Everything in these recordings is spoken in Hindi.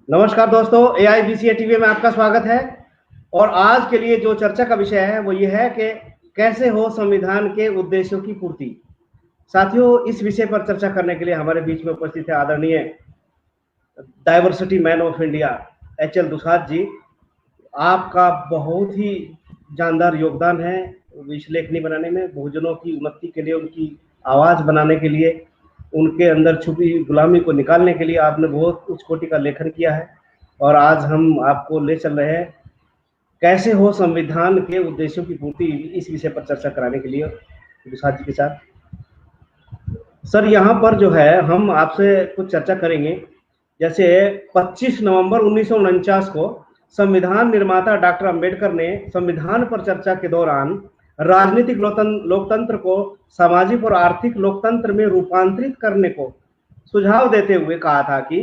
नमस्कार दोस्तों, AIBCA टीवी में आपका स्वागत है। और आज के लिए जो चर्चा का विषय है वो ये है कि कैसे हो संविधान के उद्देश्यों की पूर्ति। साथियों, इस विषय पर चर्चा करने के लिए हमारे बीच में उपस्थित है आदरणीय diversity man of India HL Dusad जी। आपका बहुत ही जानदार योगदान है विश्व लेखनी बनाने में, बहुजनों की उन्नति के लिए, उनकी आवाज बनाने के लिए, उनके अंदर छुपी गुलामी को निकालने के लिए आपने बहुत उच्च कोटि का लेखन किया है। और आज हम आपको ले चल रहे हैं कैसे हो संविधान के उद्देश्यों की पूर्ति, इस विषय पर चर्चा कराने के लिए दुसाद जी के साथ। सर, यहाँ पर जो है हम आपसे कुछ चर्चा करेंगे। जैसे 25 नवंबर 1949 को संविधान निर्माता डॉक्टर अंबेडकर ने संविधान पर चर्चा के दौरान राजनीतिक लोकतंत्र को सामाजिक और आर्थिक लोकतंत्र में रूपांतरित करने को सुझाव देते हुए कहा था कि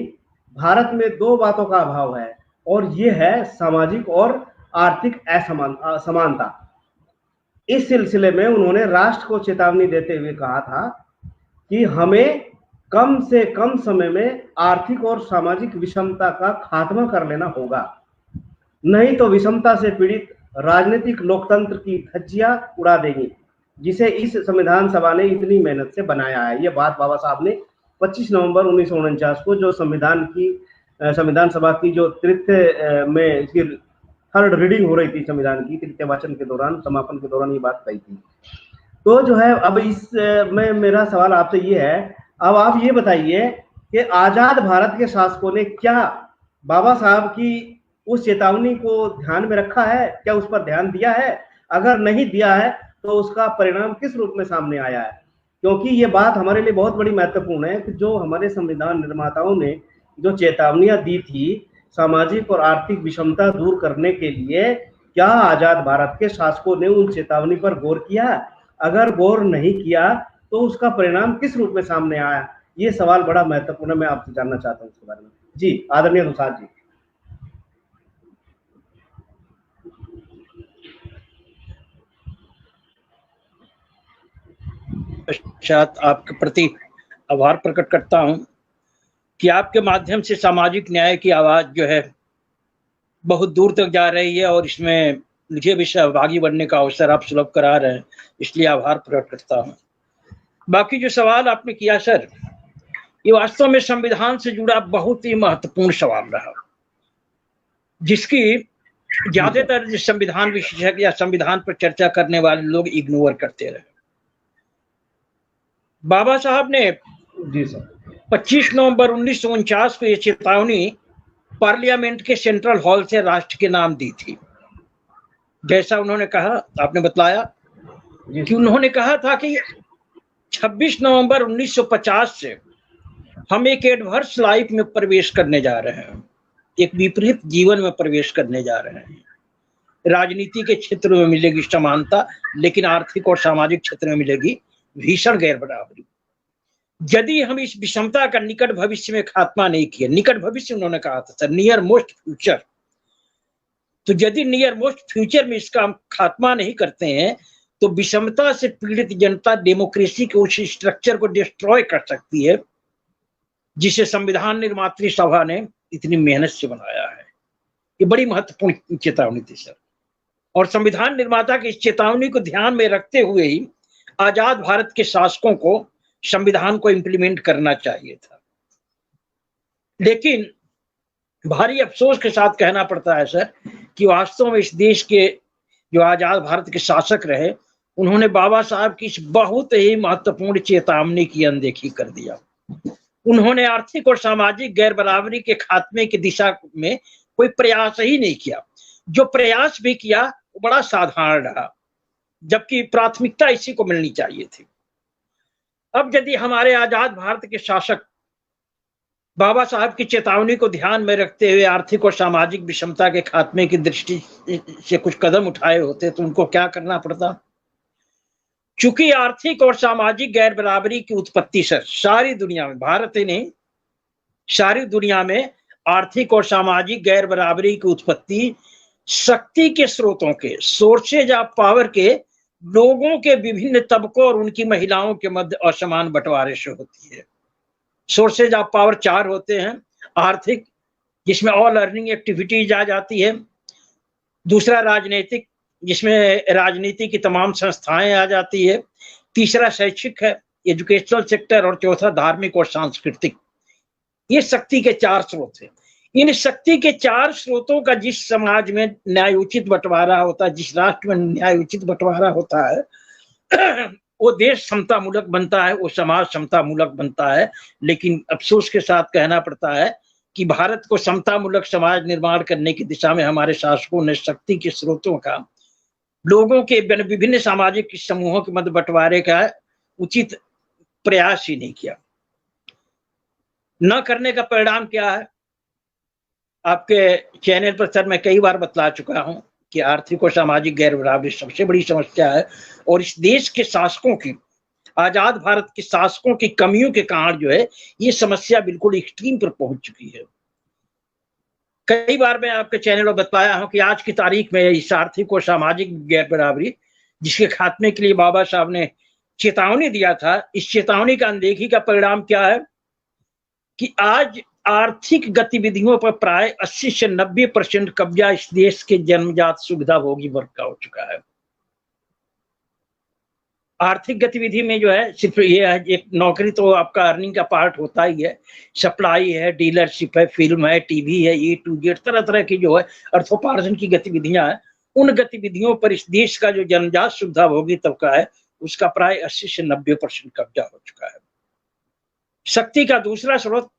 भारत में दो बातों का अभाव है और ये है सामाजिक और आर्थिक असमानता। इस सिलसिले में उन्होंने राष्ट्र को चेतावनी देते हुए कहा था कि हमें कम से कम समय में आर्थिक और सामाजिक विषमता का खात्मा कर लेना होगा, नहीं तो विषमता से पीड़ित राजनीतिक लोकतंत्र की धज्जियां उड़ा देंगी, जिसे इस संविधान सभा ने इतनी मेहनत से बनाया है। ये बात बाबा साहब ने 25 नवंबर 1949 को जो संविधान सभा की जो तृतीय में इसकी थर्ड रीडिंग हो रही थी, संविधान की तृतीय वाचन के दौरान, समापन के दौरान ये बात कही थी। तो जो है अब इस में मेरा सवाल आपसे ये है, अब आप ये बताइए कि आजाद भारत के शासकों ने क्या बाबा साहब की उस चेतावनी को ध्यान में रखा है, क्या उस पर ध्यान दिया है? अगर नहीं दिया है तो उसका परिणाम किस रूप में सामने आया है? क्योंकि ये बात हमारे लिए बहुत बड़ी महत्वपूर्ण है कि जो हमारे संविधान निर्माताओं ने जो चेतावनियां दी थी सामाजिक और आर्थिक विषमता दूर करने के लिए, क्या आजाद भारत के शासकों ने उन चेतावनी पर गौर किया? अगर गौर नहीं किया तो उसका परिणाम किस रूप में सामने आया? ये सवाल बड़ा महत्वपूर्ण है, मैं आपसे जानना चाहता हूँ इसके बारे में। जी आदरणीय दुसाद जी। पश्चात आपके प्रति आभार प्रकट करता हूं कि आपके माध्यम से सामाजिक न्याय की आवाज जो है बहुत दूर तक जा रही है और इसमें मुझे भी सहभागी बनने का अवसर आप सुलभ करा रहे हैं, इसलिए आभार प्रकट करता हूं। बाकी जो सवाल आपने किया सर, ये वास्तव में संविधान से जुड़ा बहुत ही महत्वपूर्ण सवाल रहा, जिसकी ज्यादातर संविधान विशेषज्ञ या संविधान पर चर्चा करने वाले लोग इग्नोर करते रहे। बाबा साहब ने 25 नवंबर 1949 को यह चेतावनी पार्लियामेंट के सेंट्रल हॉल से राष्ट्र के नाम दी थी। जैसा उन्होंने कहा, आपने बतलाया कि उन्होंने कहा था कि 26 नवंबर 1950 से हम एक एडवर्स लाइफ में प्रवेश करने जा रहे हैं, एक विपरीत जीवन में प्रवेश करने जा रहे हैं। राजनीति के क्षेत्र में मिलेगी समानता, लेकिन आर्थिक और सामाजिक क्षेत्र में मिलेगी भीषण गैर बराबरी। यदि हम इस विषमता का निकट भविष्य में खात्मा नहीं किया, निकट भविष्य उन्होंने कहा था सर, नियर मोस्ट फ्यूचर, तो यदि नियर मोस्ट फ्यूचर में इसका हम खात्मा नहीं करते हैं तो विषमता से पीड़ित जनता डेमोक्रेसी के उस स्ट्रक्चर को डिस्ट्रॉय कर सकती है जिसे संविधान निर्मात्री सभा ने इतनी मेहनत से बनाया है। ये बड़ी महत्वपूर्ण चेतावनी थी सर, और संविधान निर्माता की इस चेतावनी को ध्यान में रखते हुए ही आजाद भारत के शासकों को संविधान को इंप्लीमेंट करना चाहिए था। लेकिन भारी अफसोस के साथ कहना पड़ता है सर कि वास्तव में इस देश के जो आजाद भारत के शासक रहे, उन्होंने बाबा साहब की इस बहुत ही महत्वपूर्ण चेतावनी की अनदेखी कर दिया। उन्होंने आर्थिक और सामाजिक गैर बराबरी के खात्मे की दिशा में कोई प्रयास ही नहीं किया। जो प्रयास भी किया वो बड़ा साधारण रहा, जबकि प्राथमिकता इसी को मिलनी चाहिए थी। अब यदि हमारे आजाद भारत के शासक बाबा साहब की चेतावनी को ध्यान में रखते हुए आर्थिक और सामाजिक विषमता के खात्मे की दृष्टि से कुछ कदम उठाए होते तो उनको क्या करना पड़ता? चूंकि आर्थिक और सामाजिक गैर बराबरी की उत्पत्ति सर सारी दुनिया में, भारत ही नहीं सारी दुनिया में आर्थिक और सामाजिक गैर बराबरी की उत्पत्ति शक्ति के स्रोतों के, सोर्सेज ऑफ पावर के, लोगों के विभिन्न तबकों और उनकी महिलाओं के मध्य असमान बंटवारे से होती है। सोर्सेज ऑफ पावर चार होते हैं: आर्थिक, जिसमें ऑल अर्निंग एक्टिविटीज आ जाती है। दूसरा राजनीतिक, जिसमें राजनीति की तमाम संस्थाएं आ जाती है। तीसरा शैक्षिक है, एजुकेशनल सेक्टर, और चौथा धार्मिक और सांस्कृतिक। ये शक्ति के 4 स्रोत हैं। इन शक्ति के 4 स्रोतों का जिस समाज में न्यायोचित बंटवारा होता है, जिस राष्ट्र में न्यायोचित बंटवारा होता है, वो देश समतामूलक बनता है, वो समाज समतामूलक बनता है। लेकिन अफसोस के साथ कहना पड़ता है कि भारत को समतामूलक समाज निर्माण करने की दिशा में हमारे शासकों ने शक्ति के स्रोतों का, लोगों के विभिन्न सामाजिक समूहों के मध्य बंटवारे का उचित प्रयास ही नहीं किया। न करने का परिणाम क्या है? आपके चैनल पर सर मैं कई बार बतला चुका हूं कि आर्थिक और सामाजिक गैर बराबरी सबसे बड़ी समस्या है, और इस देश के शासकों की, आजाद भारत के शासकों की कमियों के कारण जो है ये समस्या बिल्कुल एक्सट्रीम पर पहुंच चुकी है। कई बार मैं आपके चैनल पर बताया हूं कि आज की तारीख में इस आर्थिक और सामाजिक गैर बराबरी, जिसके खात्मे के लिए बाबा साहब ने चेतावनी दिया था, इस चेतावनी का अनदेखी का परिणाम क्या है कि आज आर्थिक गतिविधियों पर प्राय 80 से 90% कब्जा इस देश के जन्मजात सुविधा भोगी वर्ग का हो चुका है। आर्थिक गतिविधि में जो है सिर्फ ये है, एक नौकरी तो आपका अर्निंग का पार्ट होता ही है, सप्लाई है, डीलरशिप है, फिल्म है, टीवी है, A to Z तरह तरह की जो है अर्थोपार्जन की गतिविधियां हैं। उन गतिविधियों पर इस देश का जो जन्मजात सुविधा भोगी तबका है उसका प्राय 80 से 90% कब्जा हो चुका है। शक्ति का दूसरा स्रोत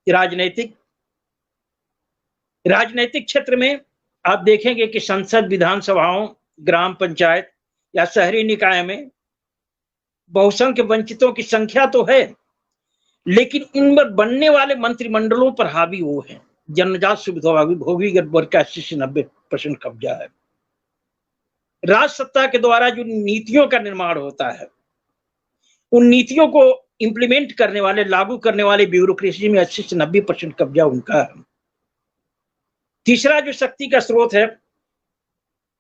राजनीतिक क्षेत्र में आप देखेंगे कि संसद, विधानसभाओं, ग्राम पंचायत या शहरी निकाय में बहुसंख्य वंचितों की संख्या तो है, लेकिन इन पर बनने वाले मंत्रिमंडलों पर हावी वो है जन्मजात सुविधा भोगी वर्ग का 80 से 90% कब्जा है। राज सत्ता के द्वारा जो नीतियों का निर्माण होता है, उन नीतियों को इंप्लीमेंट करने वाले, लागू करने वाले ब्यूरोक्रेसी में 80 से 90% कब्जा उनका है। तीसरा जो शक्ति का स्रोत है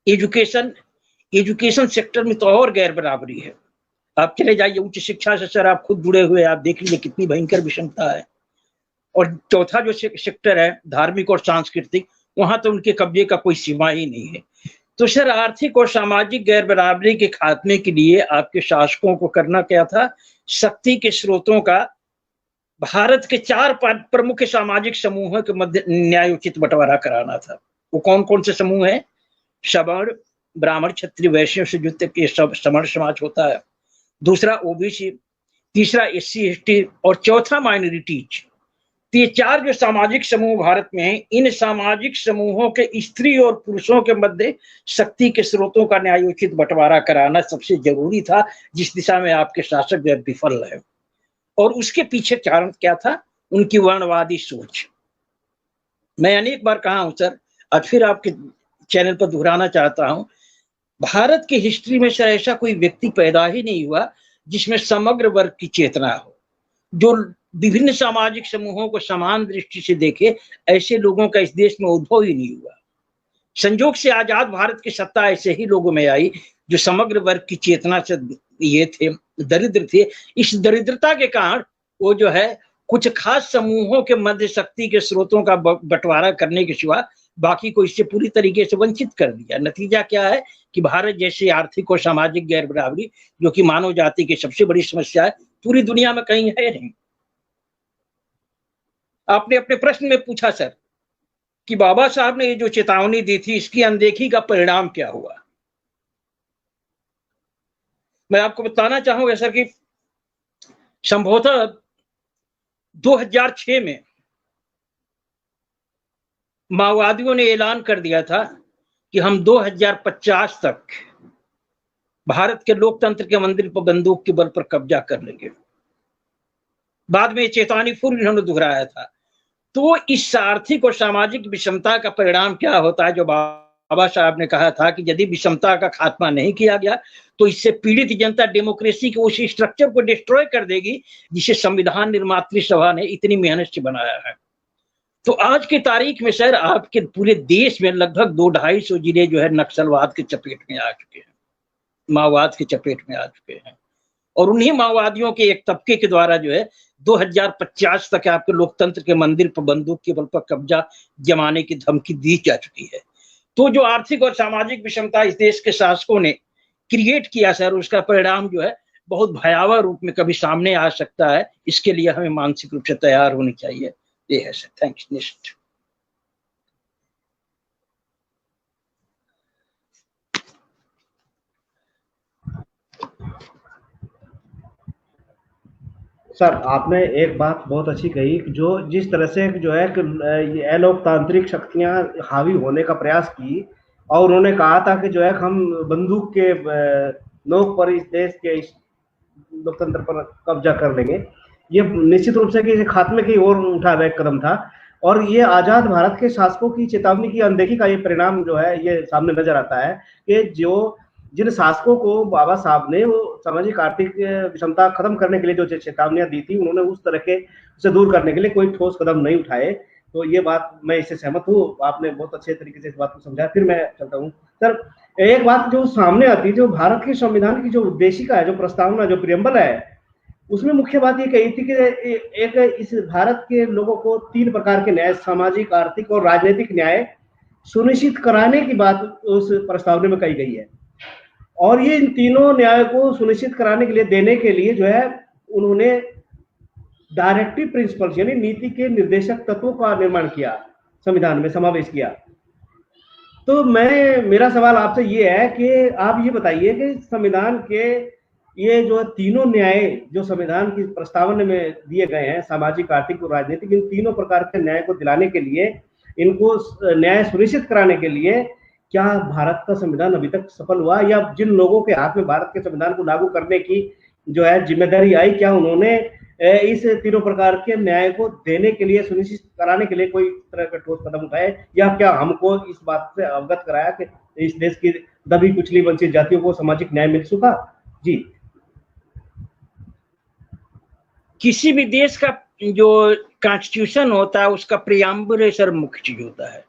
एजुकेशन सेक्टर में तो और गैर बराबरी है। आप चले जाइए उच्च शिक्षा से, सर आप खुद जुड़े हुए, आप देख लीजिए कितनी भयंकर विषमता है। और चौथा जो सेक्टर है धार्मिक और सांस्कृतिक, वहां तो उनके कब्जे का कोई सीमा ही नहीं है। तो सर आर्थिक और सामाजिक गैर बराबरी के खात्मे के लिए आपके शासकों को करना क्या था? शक्ति के स्रोतों का भारत के 4 प्रमुख सामाजिक समूहों के मध्य न्यायोचित बंटवारा कराना था। वो कौन कौन से समूह हैं? सवर्ण, ब्राह्मण, क्षत्रिय, वैश्य से युक्त के सवर्ण समाज होता है। दूसरा ओबीसी, तीसरा SC ST और चौथा माइनॉरिटीज। तो ये 4 जो सामाजिक समूह भारत में हैं, इन सामाजिक समूहों के स्त्री और पुरुषों के मध्य शक्ति के स्रोतों का न्यायोचित बंटवारा कराना सबसे जरूरी था, जिस दिशा में आपके शासक विफल रहे। और उसके पीछे कारण क्या था? उनकी वर्णवादी सोच। मैं अनेक बार कहा हूं सर, आज फिर आपके चैनल पर दोहराना चाहता हूं, भारत की हिस्ट्री में सर ऐसा कोई व्यक्ति पैदा ही नहीं हुआ जिसमें समग्र वर्ग की चेतना हो, जो विभिन्न सामाजिक समूहों को समान दृष्टि से देखे। ऐसे लोगों का इस देश में उद्भव ही नहीं हुआ। संयोग से आजाद भारत की सत्ता ऐसे ही लोगों में आई जो समग्र वर्ग की चेतना से ये थे, दरिद्र थे। इस दरिद्रता के कारण वो जो है कुछ खास समूहों के मध्य शक्ति के स्रोतों का बंटवारा करने के सिवा बाकी को इससे पूरी तरीके से वंचित कर दिया। नतीजा क्या है कि भारत जैसी आर्थिक और सामाजिक गैर बराबरी, जो कि मानव जाति की सबसे बड़ी समस्या है, पूरी दुनिया में कहीं है नहीं। आपने अपने प्रश्न में पूछा सर कि बाबा साहब ने ये जो चेतावनी दी थी, इसकी अनदेखी का परिणाम क्या हुआ? मैं आपको बताना चाहूंगा सर कि संभवतः 2006 में माओवादियों ने ऐलान कर दिया था कि हम 2050 तक भारत के लोकतंत्र के मंदिर पर बंदूक के बल पर कब्जा कर लेंगे। बाद में चेतावनी फिर इन्होंने दोहराया था। तो इस आर्थिक और सामाजिक विषमता का परिणाम क्या होता है? जो बाबा साहब ने कहा था कि यदि विषमता का खात्मा नहीं किया गया तो इससे पीड़ित जनता डेमोक्रेसी के उस स्ट्रक्चर को डिस्ट्रॉय कर देगी जिसे संविधान निर्मात्री सभा ने इतनी मेहनत से बनाया है। तो आज की तारीख में सर आपके पूरे देश में लगभग 200-250 जिले जो है नक्सलवाद के चपेट में आ चुके हैं, माओवाद के चपेट में आ चुके हैं। और उन्हीं माओवादियों के एक तबके के द्वारा जो है 2050 तक आपके लोकतंत्र के मंदिर पर बंदूक के बल पर कब्जा जमाने की धमकी दी जा चुकी है। तो जो आर्थिक और सामाजिक विषमता इस देश के शासकों ने क्रिएट किया सर, उसका परिणाम जो है बहुत भयावह रूप में कभी सामने आ सकता है। इसके लिए हमें मानसिक रूप से तैयार होनी चाहिए। ये है सर। थैंक्स। नेक्स्ट। सर, आपने एक बात बहुत अच्छी कही, जो जिस तरह से जो है कि ये अलोकतांत्रिक शक्तियां हावी होने का प्रयास की, और उन्होंने कहा था कि जो है हम बंदूक के नोक पर इस देश के इस लोकतंत्र पर कब्जा कर लेंगे। ये निश्चित रूप से कि खात्मे की ओर उठा हुआ एक कदम था, और ये आजाद भारत के शासकों की चेतावनी की अनदेखी का ये परिणाम जो है ये सामने नजर आता है कि जो जिन शासकों को बाबा साहब ने वो सामाजिक आर्थिक विषमता खत्म करने के लिए जो चेतावनियां दी थी, उन्होंने उस तरह के उसे दूर करने के लिए कोई ठोस कदम नहीं उठाए। तो ये बात मैं इससे सहमत हूँ। आपने बहुत अच्छे तरीके से इस बात को समझाया। फिर मैं चलता हूँ सर, एक बात जो सामने आती है, जो भारत के संविधान की जो उद्देशिका है, जो प्रस्तावना, जो प्रियम्बल है, उसमें मुख्य बात ये कही थी कि एक इस भारत के लोगों को 3 प्रकार के न्याय, सामाजिक, आर्थिक और राजनीतिक न्याय सुनिश्चित कराने की बात उस प्रस्तावना में कही गई है। और ये इन तीनों न्याय को सुनिश्चित कराने के लिए, देने के लिए जो है उन्होंने डायरेक्टिव प्रिंसिपल्स यानी नीति के निर्देशक तत्वों का निर्माण किया, संविधान में समावेश किया। तो मेरा सवाल आपसे ये है कि आप ये बताइए कि संविधान के ये जो तीनों न्याय जो संविधान की प्रस्तावना में दिए गए हैं, सामाजिक, आर्थिक और राजनीतिक, इन तीनों प्रकार के न्याय को दिलाने के लिए, इनको न्याय सुनिश्चित कराने के लिए क्या भारत का संविधान अभी तक सफल हुआ, या जिन लोगों के हाथ में भारत के संविधान को लागू करने की जो है जिम्मेदारी आई, क्या उन्होंने इस तीनों प्रकार के न्याय को देने के लिए, सुनिश्चित कराने के लिए कोई तरह का ठोस कदम उठाए, या क्या हमको इस बात से अवगत कराया कि इस देश की दबी कुचली वंचित जातियों को सामाजिक न्याय मिल चुका? जी। किसी भी देश का जो कॉन्स्टिट्यूशन होता है, उसका प्रियम्बल सर मुख्य चीज होता है,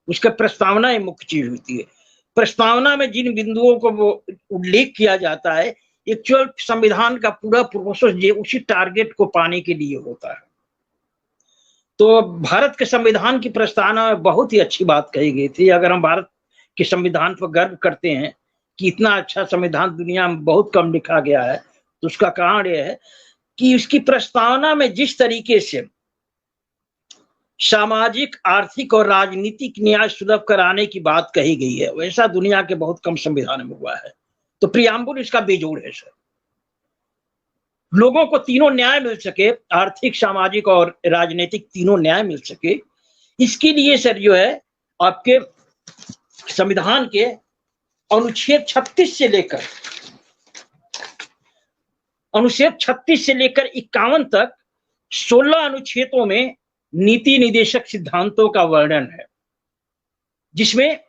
उसका प्रस्तावना ही मुख्य चीज होती है। प्रस्तावना में जिन बिंदुओं को वो उल्लेख किया जाता है, एक्चुअल संविधान का पूरा प्रोसेस उसी टारगेट को पाने के लिए होता है। तो भारत के संविधान की प्रस्तावना में बहुत ही अच्छी बात कही गई थी। अगर हम भारत के संविधान पर गर्व करते हैं कि इतना अच्छा संविधान दुनिया में बहुत कम लिखा गया है, तो उसका कारण यह है कि उसकी प्रस्तावना में जिस तरीके से सामाजिक, आर्थिक और राजनीतिक न्याय सुलभ कराने की बात कही गई है, वैसा दुनिया के बहुत कम संविधान में हुआ है। तो प्रियम्बल इसका बेजोड़ है सर। लोगों को तीनों न्याय मिल सके, आर्थिक, सामाजिक और राजनीतिक तीनों न्याय मिल सके, इसके लिए सर जो है आपके संविधान के अनुच्छेद 36 से लेकर 51 तक 16 अनुच्छेदों में नीति निर्देशक सिद्धांतों का वर्णन है, जिसमें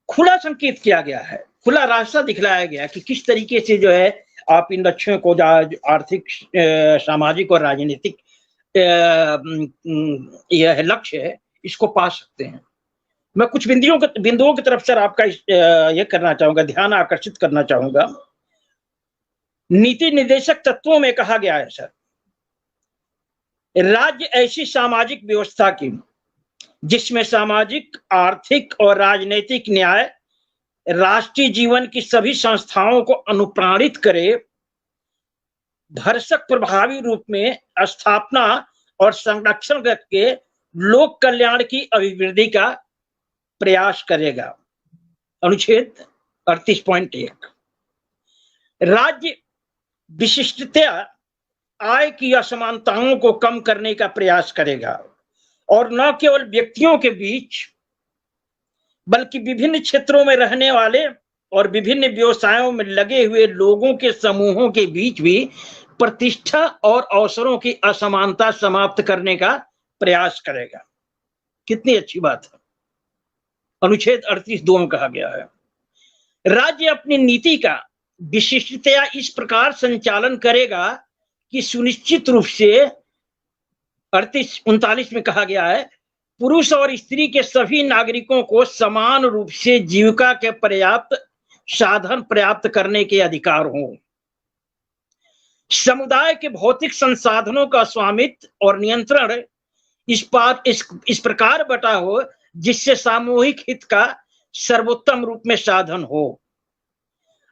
खुला संकेत किया गया है, खुला रास्ता दिखलाया गया कि किस तरीके से जो है आप इन लक्ष्यों को, आर्थिक, सामाजिक और राजनीतिक यह लक्ष्य है, इसको पा सकते हैं। मैं कुछ बिंदुओं की तरफ सर आपका यह करना चाहूंगा, ध्यान आकर्षित करना चाहूंगा। नीति निर्देशक तत्वों में कहा गया है सर, राज्य ऐसी सामाजिक व्यवस्था की जिसमें सामाजिक, आर्थिक और राजनीतिक न्याय राष्ट्रीय जीवन की सभी संस्थाओं को अनुप्राणित करे, भरसक प्रभावी रूप में स्थापना और संरक्षण करके लोक कल्याण की अभिवृद्धि का प्रयास करेगा। अनुच्छेद 38.1। राज्य विशिष्टता आय की असमानताओं को कम करने का प्रयास करेगा और न केवल व्यक्तियों के बीच बल्कि विभिन्न क्षेत्रों में रहने वाले और विभिन्न व्यवसायों में लगे हुए लोगों के समूहों के बीच भी प्रतिष्ठा और अवसरों की असमानता समाप्त करने का प्रयास करेगा। कितनी अच्छी बात है। अनुच्छेद 38(2) में कहा गया है, राज्य अपनी नीति का विशिष्टतया इस प्रकार संचालन करेगा कि सुनिश्चित रूप से 39 में कहा गया है, पुरुष और स्त्री के सभी नागरिकों को समान रूप से जीविका के पर्याप्त साधन प्राप्त करने के अधिकार हों। समुदाय के भौतिक संसाधनों का स्वामित्व और नियंत्रण इस प्रकार बटा हो जिससे सामूहिक हित का सर्वोत्तम रूप में साधन हो।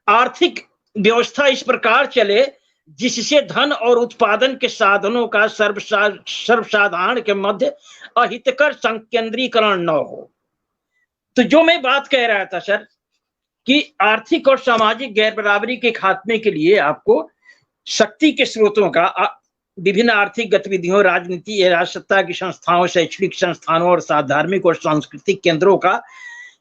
आर्थिक व्यवस्था इस प्रकार चले जिससे धन और उत्पादन के साधनों का सर्वसाधारण के मध्य अहितकर संकेंद्रीकरण न हो। तो जो मैं बात कह रहा था सर कि आर्थिक और सामाजिक गैर बराबरी के खात्मे के लिए आपको शक्ति के स्रोतों का विभिन्न आर्थिक गतिविधियों, राजनीति, राजसत्ता की संस्थाओं, शैक्षणिक संस्थानों और धार्मिक और सांस्कृतिक केंद्रों का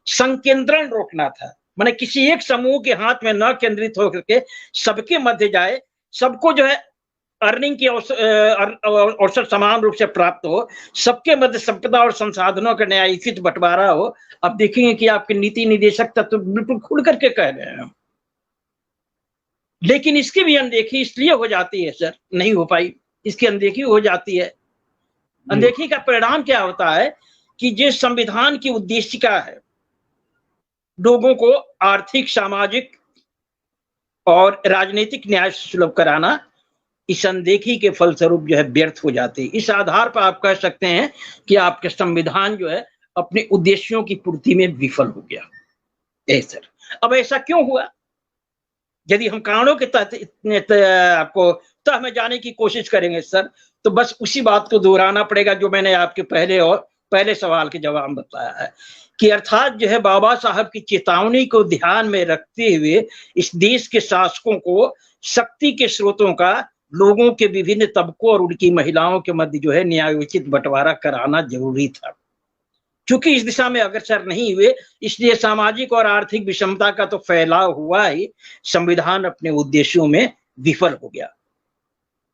संकेंद्रण रोकना था। माने किसी एक समूह के हाथ में न केंद्रित होकर के सबके मध्य जाए, सबको जो है अर्निंग की अवसर समान रूप से प्राप्त हो, सबके मध्य संपदा और संसाधनों का न्यायोचित बंटवारा हो। अब देखेंगे कि आपके नीति निदेशक तो बिल्कुल खुल करके कह रहे हैं, लेकिन इसकी भी अनदेखी इसलिए हो जाती है सर, नहीं हो पाई, इसकी अनदेखी हो जाती है। अनदेखी का परिणाम क्या होता है कि जिस संविधान की उद्देशिका है लोगों को आर्थिक, सामाजिक और राजनीतिक न्याय सुलभ कराना, इस अनदेखी के फलस्वरूप जो है व्यर्थ हो जाती है। इस आधार पर आप कह सकते हैं कि आपके संविधान जो है अपने उद्देश्यों की पूर्ति में विफल हो गया। सर अब ऐसा क्यों हुआ? यदि हम कारणों के तहत आपको तह में जाने की कोशिश करेंगे सर, तो बस उसी बात को दोहराना पड़ेगा जो मैंने आपके पहले सवाल के जवाब में बताया है कि अर्थात जो है बाबा साहब की चेतावनी को ध्यान में रखते हुए इस देश के शासकों को शक्ति के स्रोतों का लोगों के विभिन्न तबकों और उनकी महिलाओं के मध्य जो है न्यायोचित बंटवारा कराना जरूरी था। चूंकि इस दिशा में अग्रसर नहीं हुए, इसलिए सामाजिक और आर्थिक विषमता का तो फैलाव हुआ ही, संविधान अपने उद्देश्यों में विफल हो गया।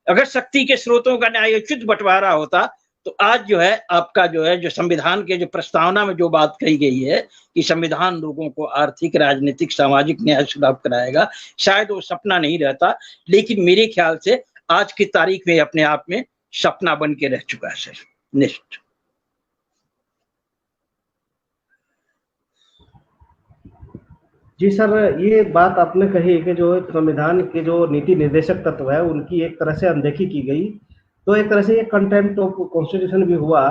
अगर शक्ति के स्रोतों का न्यायोचित बंटवारा होता तो आज जो है आपका जो है जो संविधान के जो प्रस्तावना में जो बात कही गई है कि संविधान लोगों को आर्थिक, राजनीतिक, सामाजिक न्याय सुलभ कराएगा, शायद वो सपना नहीं रहता, लेकिन मेरे ख्याल से आज की तारीख में अपने आप में सपना बन के रह चुका है सर। निश्चित जी सर, ये बात आपने कही कि जो संविधान के जो नीति निर्देशक तत्व है उनकी एक तरह से अनदेखी की गई, तो एक तरह से ये कंटेम्प्ट ऑफ कॉन्स्टिट्यूशन भी हुआ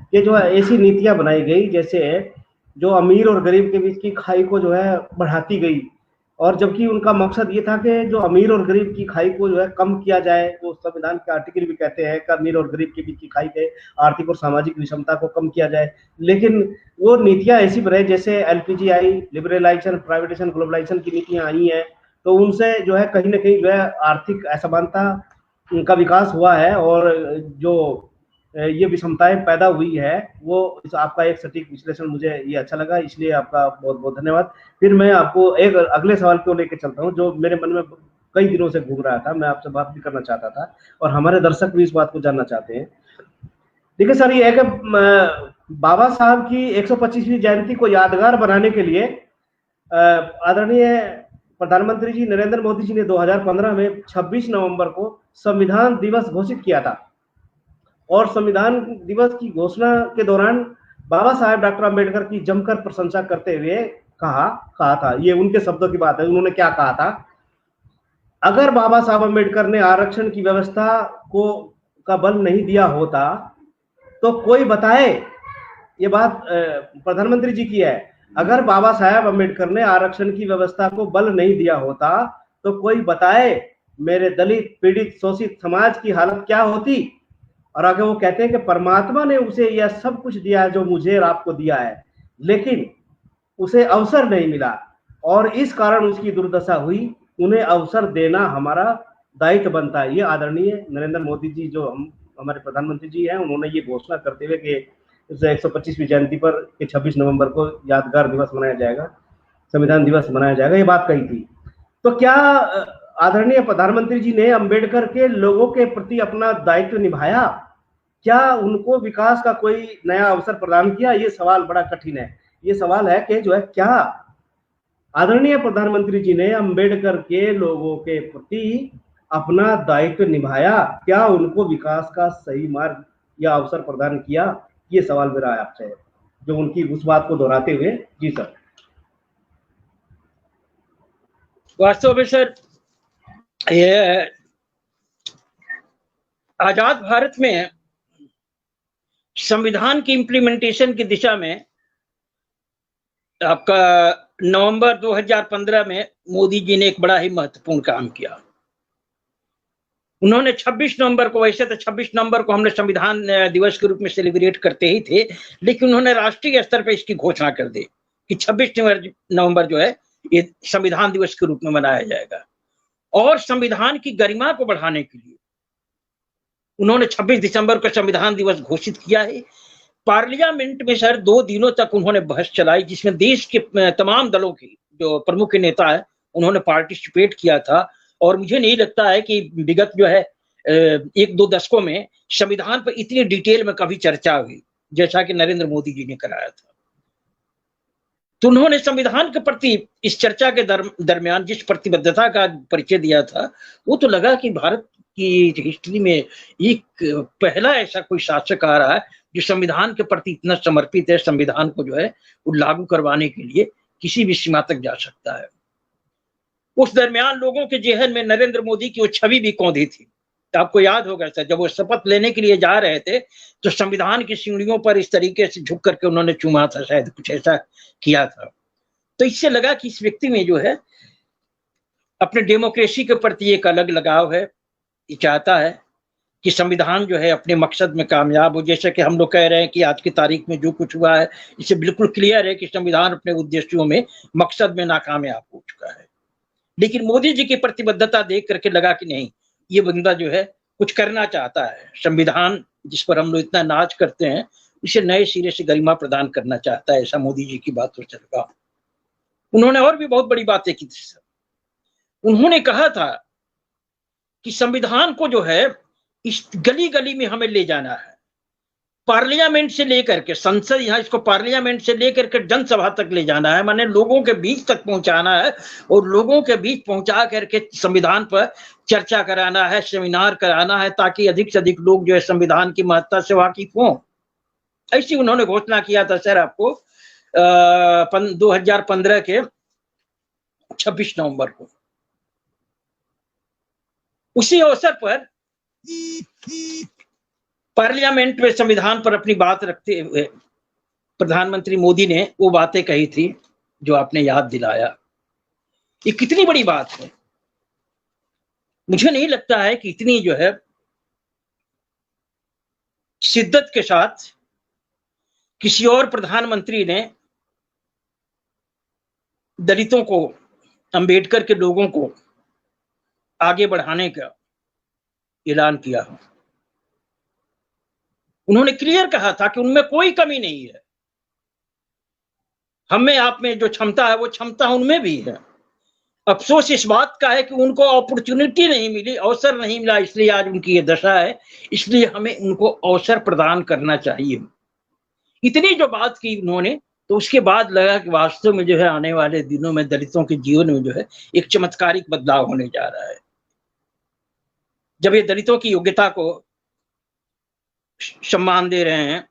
कि जो ऐसी नीतियां बनाई गई जैसे जो अमीर और गरीब के बीच की खाई को जो है बढ़ाती गई, और जबकि उनका मकसद ये था कि जो अमीर और गरीब की खाई को जो है कम किया जाए। तो संविधान के आर्टिकल भी कहते हैं कि अमीर और गरीब के बीच की खाई के आर्थिक और सामाजिक विषमता को कम किया जाए, लेकिन वो नीतियां ऐसी बने जैसे एलपीजी आई, लिबरलाइजेशन, प्राइवेटाइजेशन, ग्लोबलाइजेशन की नीतियां आई हैं, तो उनसे जो है कहीं ना कहीं जो है आर्थिक असमानता का विकास हुआ है और जो ये विषमताएं पैदा हुई है वो आपका एक सटीक विश्लेषण मुझे ये अच्छा लगा, इसलिए आपका बहुत बहुत धन्यवाद। फिर मैं आपको एक अगले सवाल को लेकर चलता हूँ जो मेरे मन में कई दिनों से घूम रहा था, मैं आपसे बात भी करना चाहता था और हमारे दर्शक भी इस बात को जानना चाहते हैं। देखिए सर, ये एक बाबा साहब की 125वीं जयंती को यादगार बनाने के लिए आदरणीय प्रधानमंत्री जी नरेंद्र मोदी जी ने 2015 में 26 नवंबर को संविधान दिवस घोषित किया था, और संविधान दिवस की घोषणा के दौरान बाबा साहेब डॉक्टर अंबेडकर की जमकर प्रशंसा करते हुए कहा था, ये उनके शब्दों की बात है, उन्होंने क्या कहा था, अगर बाबा साहब अंबेडकर ने आरक्षण की व्यवस्था का बल नहीं दिया होता तो कोई बताए, ये बात प्रधानमंत्री जी की है, अगर बाबा साहब अंबेडकर ने आरक्षण की व्यवस्था को बल नहीं दिया होता तो कोई बताए मेरे दलित, पीड़ित, शोषित समाज की हालत क्या होती। और आगे वो कहते हैं कि परमात्मा ने उसे यह सब कुछ दिया है जो मुझे और आपको दिया है, लेकिन उसे अवसर नहीं मिला और इस कारण उसकी दुर्दशा हुई, उन्हें अवसर देना हमारा दायित्व बनता है। ये आदरणीय नरेंद्र मोदी जी जो हमारे प्रधानमंत्री जी हैं, उन्होंने ये घोषणा करते हुए कि 125वीं जयंती पर 26 नवंबर को यादगार दिवस मनाया जाएगा, संविधान दिवस मनाया जाएगा, ये बात कही थी। तो क्या आदरणीय प्रधानमंत्री जी ने अंबेडकर के लोगों के प्रति अपना दायित्व निभाया? क्या उनको विकास का कोई नया अवसर प्रदान किया? ये सवाल बड़ा कठिन है। ये सवाल है कि जो है क्या आदरणीय प्रधानमंत्री जी ने अंबेडकर के लोगों के प्रति अपना दायित्व निभाया? क्या उनको विकास का सही मार्ग या अवसर प्रदान किया? ये सवाल मेरा है आपसे, जो उनकी उस बात को दोहराते हुए। जी सर। वास्तव में सर ये आजाद भारत में संविधान की इम्प्लीमेंटेशन की दिशा में आपका नवंबर 2015 में मोदी जी ने एक बड़ा ही महत्वपूर्ण काम किया। उन्होंने 26 नवंबर को, वैसे तो 26 नवंबर को हमने संविधान दिवस के रूप में सेलिब्रेट करते ही थे, लेकिन उन्होंने राष्ट्रीय स्तर पर इसकी घोषणा कर दी कि 26 नवंबर जो है ये संविधान दिवस के रूप में मनाया जाएगा। और संविधान की गरिमा को बढ़ाने के लिए उन्होंने 26 दिसंबर को संविधान दिवस घोषित किया है। पार्लियामेंट में सर 2 दिनों तक उन्होंने बहस चलाई, जिसमें देश के तमाम दलों के जो प्रमुख नेता है उन्होंने पार्टिसिपेट किया था। और मुझे नहीं लगता है कि विगत जो है 1-2 दशकों में संविधान पर इतनी डिटेल में कभी चर्चा हुई जैसा कि नरेंद्र मोदी जी ने कराया था। तो उन्होंने संविधान के प्रति इस चर्चा के दरमियान जिस प्रतिबद्धता का परिचय दिया था, वो तो लगा कि भारत की हिस्ट्री में एक पहला ऐसा कोई शासक आ रहा है जो संविधान के प्रति इतना समर्पित है, संविधान को जो है वो लागू करवाने के लिए किसी भी सीमा तक जा सकता है। उस दरमियान लोगों के जेहन में नरेंद्र मोदी की वो छवि भी कौंधी थी। तो आपको याद होगा सर, जब वो शपथ लेने के लिए जा रहे थे तो संविधान की सीढ़ियों पर इस तरीके से झुक करके उन्होंने चूमा था, शायद कुछ ऐसा किया था। तो इससे लगा कि इस व्यक्ति में जो है अपने डेमोक्रेसी के प्रति एक अलग लगाव है। ये चाहता है कि संविधान जो है अपने मकसद में कामयाब हो। जैसे कि हम लोग कह रहे हैं कि आज की तारीख में जो कुछ हुआ है इससे बिल्कुल क्लियर है कि संविधान अपने उद्देश्यों में, मकसद में नाकामयाब हो चुका है। लेकिन मोदी जी की प्रतिबद्धता देख करके लगा कि नहीं, ये बंदा जो है कुछ करना चाहता है, संविधान जिस पर हम लोग इतना नाज करते हैं उसे नए सिरे से गरिमा प्रदान करना चाहता है, ऐसा मोदी जी की बातों से लगा। उन्होंने और भी बहुत बड़ी बातें की थी। उन्होंने कहा था कि संविधान को जो है इस गली गली में हमें ले जाना है, पार्लियामेंट से लेकर के संसद, यहाँ इसको पार्लियामेंट से लेकर के जनसभा तक ले जाना है, माने लोगों के बीच तक पहुंचाना है और लोगों के बीच पहुंचा करके संविधान पर चर्चा कराना है, सेमिनार कराना है, ताकि अधिक से अधिक लोग जो है संविधान की महत्ता से वाकिफ हों। ऐसी उन्होंने घोषणा किया था सर आपको 2015 के 26 नवंबर को। उसी अवसर पर पार्लियामेंट में संविधान पर अपनी बात रखते हुए प्रधानमंत्री मोदी ने वो बातें कही थी जो आपने याद दिलाया। ये कितनी बड़ी बात है। मुझे नहीं लगता है कि इतनी जो है शिद्दत के साथ किसी और प्रधानमंत्री ने दलितों को, अंबेडकर के लोगों को आगे बढ़ाने का ऐलान किया हो। उन्होंने क्लियर कहा था कि उनमें कोई कमी नहीं है, हमें आप में जो क्षमता है वो क्षमता उनमें भी है। अफसोस इस बात का है कि उनको अपॉर्चुनिटी नहीं मिली, अवसर नहीं मिला, इसलिए आज उनकी ये दशा है। इसलिए हमें उनको अवसर प्रदान करना चाहिए। इतनी जो बात की उन्होंने, तो उसके बाद लगा कि वास्तव में जो है आने वाले दिनों में दलितों के जीवन में जो है एक चमत्कारिक बदलाव होने जा रहा है। जब ये दलितों की योग्यता को सम्मान दे रहे हैं,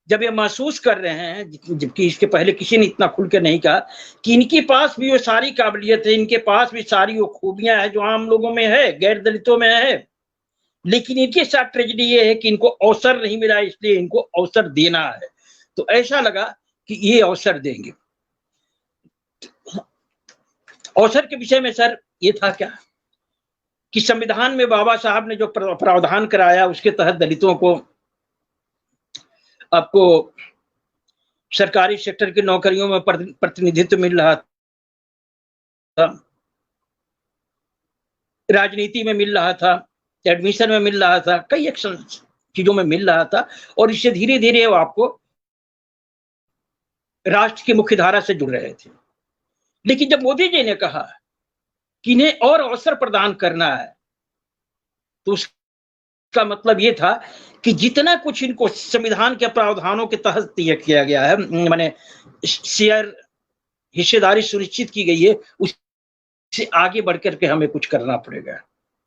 जब ये महसूस कर रहे हैं, जबकि इसके पहले किसी ने इतना खुल के नहीं कहा कि इनके पास भी वो सारी काबिलियत है, इनके पास भी सारी वो खूबियां हैं जो आम लोगों में है, गैर दलितों में है, लेकिन इनके साथ ट्रेजेडी ये है कि इनको अवसर नहीं मिला, इसलिए इनको अवसर देना है। तो ऐसा लगा कि ये अवसर देंगे। अवसर के विषय में सर ये था क्या कि संविधान में बाबा साहब ने जो प्रावधान कराया उसके तहत दलितों को आपको सरकारी सेक्टर की नौकरियों में प्रतिनिधित्व मिल रहा था, राजनीति में मिल रहा था, एडमिशन में मिल रहा था, कई एक्शन चीजों में मिल रहा था, और इससे धीरे धीरे वो आपको राष्ट्र की मुख्य धारा से जुड़ रहे थे। लेकिन जब मोदी जी ने कहा कि इन्हें और अवसर प्रदान करना है, तो उसका मतलब ये था कि जितना कुछ इनको संविधान के प्रावधानों के तहत तय किया गया है, माने शेयर हिस्सेदारी सुनिश्चित की गई है, उससे आगे बढ़कर के हमें कुछ करना पड़ेगा।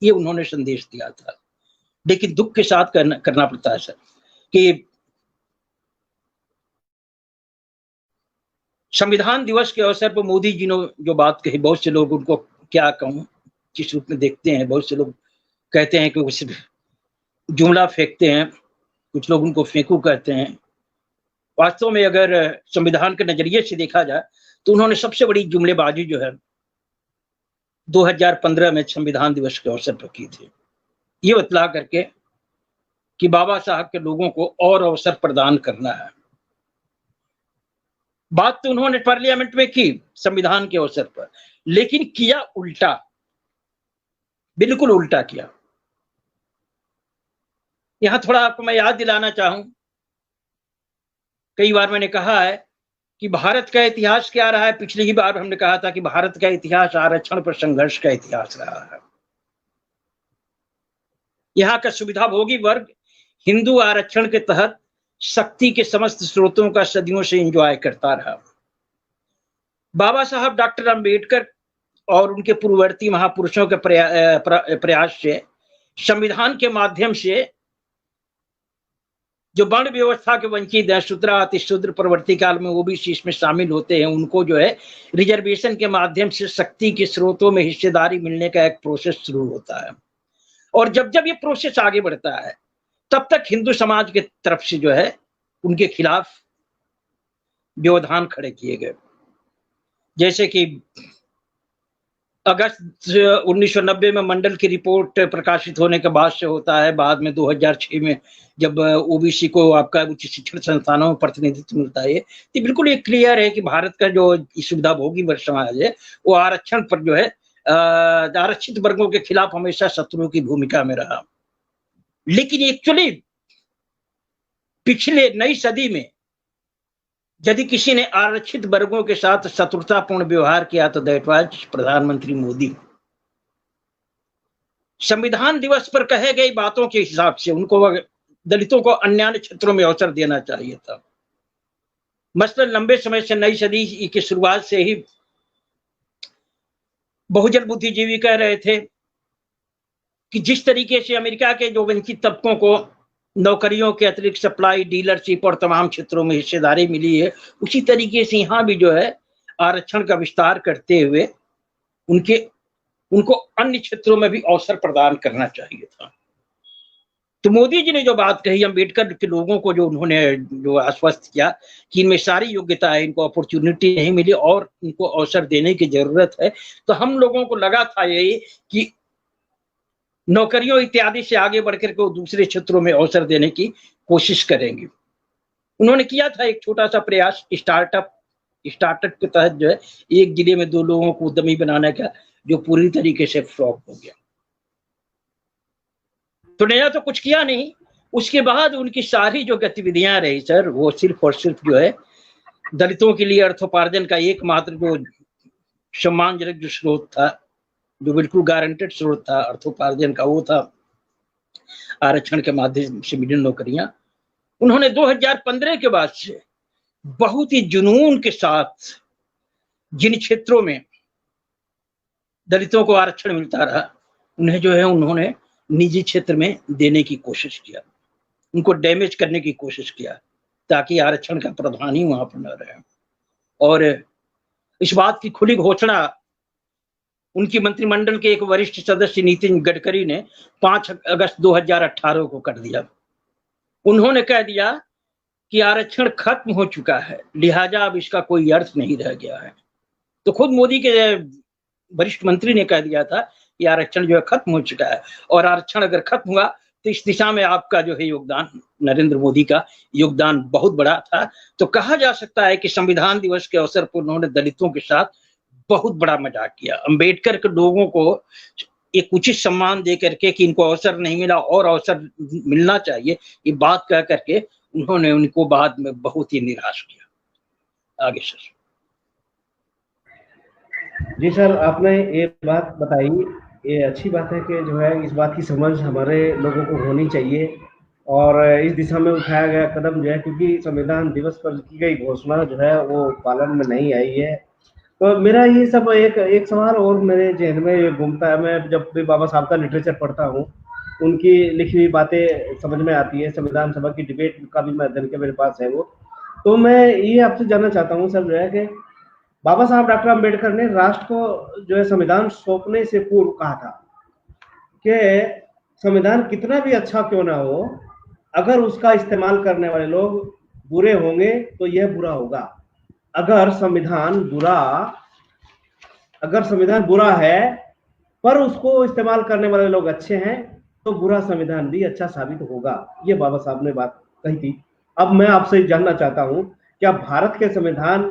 ये उन्होंने संदेश दिया था। लेकिन दुख के साथ करना पड़ता है सर कि संविधान दिवस के अवसर पर मोदी जी ने जो बात कही, बहुत से लोग उनको क्या कहूं, किस रूप में देखते हैं। बहुत से लोग कहते हैं कि वो सिर्फ जुमला फेंकते हैं, कुछ लोग उनको फेंकू कहते हैं। वास्तव में अगर संविधान के नजरिए से देखा जाए तो उन्होंने सबसे बड़ी जुमलेबाजी जो है 2015 में संविधान दिवस के अवसर पर की थी, ये बतला करके कि बाबा साहब के लोगों को और अवसर प्रदान करना है। बात तो उन्होंने पार्लियामेंट में की संविधान के अवसर पर, लेकिन किया उल्टा, बिल्कुल उल्टा किया। यहां थोड़ा आपको मैं याद दिलाना चाहूं, कई बार मैंने कहा है कि भारत का इतिहास क्या रहा है। पिछली ही बार हमने कहा था कि भारत का इतिहास आरक्षण पर संघर्ष का इतिहास रहा है। यहाँ का सुविधाभोगी वर्ग हिंदू आरक्षण के तहत शक्ति के समस्त स्रोतों का सदियों से एंजॉय करता रहा। बाबा साहब डॉक्टर अंबेडकर और उनके पूर्ववर्ती महापुरुषों के प्रयास से संविधान के माध्यम से जो वर्ण व्यवस्था के वंचित है, शूद्र अतिशूद्र प्रवर्ती काल में ओबीसी इसमें शामिल होते हैं, उनको जो है रिजर्वेशन के माध्यम से शक्ति के स्रोतों में हिस्सेदारी मिलने का एक प्रोसेस शुरू होता है। और जब जब ये प्रोसेस आगे बढ़ता है तब तक हिंदू समाज के तरफ से जो है उनके खिलाफ व्यवधान खड़े किए गए। जैसे कि अगस्त 1990 में मंडल की रिपोर्ट प्रकाशित होने के बाद से होता है। बाद में 2006 में जब ओबीसी को आपका उच्च शिक्षण संस्थानों में प्रतिनिधित्व मिलता है, तो बिल्कुल ये क्लियर है कि भारत का जो सुविधाभोगी वर्ग समाज है वो आरक्षण पर जो है आरक्षित वर्गों के खिलाफ हमेशा शत्रु की भूमिका में रहा। लेकिन एक्चुअली पिछले नई सदी में यदि किसी ने आरक्षित वर्गों के साथ शत्रुतापूर्ण व्यवहार किया तो दैट वाज प्रधानमंत्री मोदी। संविधान दिवस पर कहे गई बातों के हिसाब से उनको दलितों को अन्य क्षेत्रों में अवसर देना चाहिए था। मसलन लंबे समय से नई सदी की शुरुआत से ही बहुजन बुद्धिजीवी कह रहे थे कि जिस तरीके से अमेरिका के जो वंचित तबकों को नौकरियों के अतिरिक्त सप्लाई, डीलरशिप और तमाम क्षेत्रों में हिस्सेदारी मिली है, उसी तरीके से यहाँ भी जो है आरक्षण का विस्तार करते हुए उनको अन्य क्षेत्रों में भी अवसर प्रदान करना चाहिए था। तो मोदी जी ने जो बात कही, अम्बेडकर के लोगों को जो उन्होंने जो आश्वस्त किया कि इनमें सारी योग्यता है, इनको अपॉर्चुनिटी नहीं मिली और इनको अवसर देने की जरूरत है, तो हम लोगों को लगा था यही कि नौकरियों इत्यादि से आगे बढ़कर के दूसरे क्षेत्रों में अवसर देने की कोशिश करेंगे। उन्होंने किया था एक छोटा सा प्रयास स्टार्टअप के तहत जो है एक जिले में 2 लोगों को उद्यमी बनाने का, जो पूरी तरीके से फ्लॉप हो गया। तो नया तो कुछ किया नहीं। उसके बाद उनकी सारी जो गतिविधियां रही सर, वो सिर्फ और सिर्फ जो है दलितों के लिए अर्थोपार्जन का एकमात्र जो सम्मानजनक जो स्रोत था, जो बिल्कुल गारंटेड स्रोत था अर्थोपार्जन का, वो था आरक्षण के माध्यम से मिली नौकरियां। उन्होंने 2015 के बाद से बहुत ही जुनून के साथ जिन क्षेत्रों में दलितों को आरक्षण मिलता रहा उन्हें जो है उन्होंने निजी क्षेत्र में देने की कोशिश किया, उनको डैमेज करने की कोशिश किया ताकि आरक्षण का प्रावधान ही वहां पर न रहे। और इस बात की खुली घोषणा उनकी मंत्रिमंडल के एक वरिष्ठ सदस्य नितिन गडकरी ने 5 अगस्त 2018 को कर दिया। उन्होंने कह दिया कि आरक्षण खत्म हो चुका है, लिहाजा अब इसका कोई अर्थ नहीं रह गया है। तो खुद मोदी के वरिष्ठ मंत्री ने कह दिया था कि आरक्षण जो है खत्म हो चुका है, और आरक्षण अगर खत्म हुआ तो इस दिशा में आपका जो है योगदान, नरेंद्र मोदी का योगदान बहुत बड़ा था। तो कहा जा सकता है कि संविधान दिवस के अवसर पर उन्होंने दलितों के साथ बहुत बड़ा मजाक किया। अंबेडकर के लोगों को एक उचित सम्मान दे करके कि इनको अवसर नहीं मिला और अवसर मिलना चाहिए, ये बात कह करके उन्होंने उनको बाद में बहुत ही निराश किया। आगे सर। जी सर, आपने ये बात बताई, ये अच्छी बात है कि जो है इस बात की समझ हमारे लोगों को होनी चाहिए और इस दिशा में उठाया गया कदम जो है, क्योंकि संविधान दिवस पर की गई घोषणा जो है वो पालन में नहीं आई है। तो मेरा ये सब एक सवाल और मेरे जहन में ये घूमता है। मैं जब भी बाबा साहब का लिटरेचर पढ़ता हूँ, उनकी लिखी हुई बातें समझ में आती है, संविधान सभा की डिबेट का भी मैं अध्ययन के मेरे पास है वो। तो मैं ये आपसे जानना चाहता हूँ सर जो है कि बाबा साहब डॉक्टर अम्बेडकर ने राष्ट्र को जो है संविधान सौंपने से पूर्व कहा था कि संविधान कितना भी अच्छा क्यों ना हो, अगर उसका इस्तेमाल करने वाले लोग बुरे होंगे तो यह बुरा होगा। अगर संविधान बुरा है पर उसको इस्तेमाल करने वाले लोग अच्छे हैं तो बुरा संविधान भी अच्छा साबित होगा। ये बाबा साहब ने बात कही थी। अब मैं आपसे जानना चाहता हूं, क्या भारत के संविधान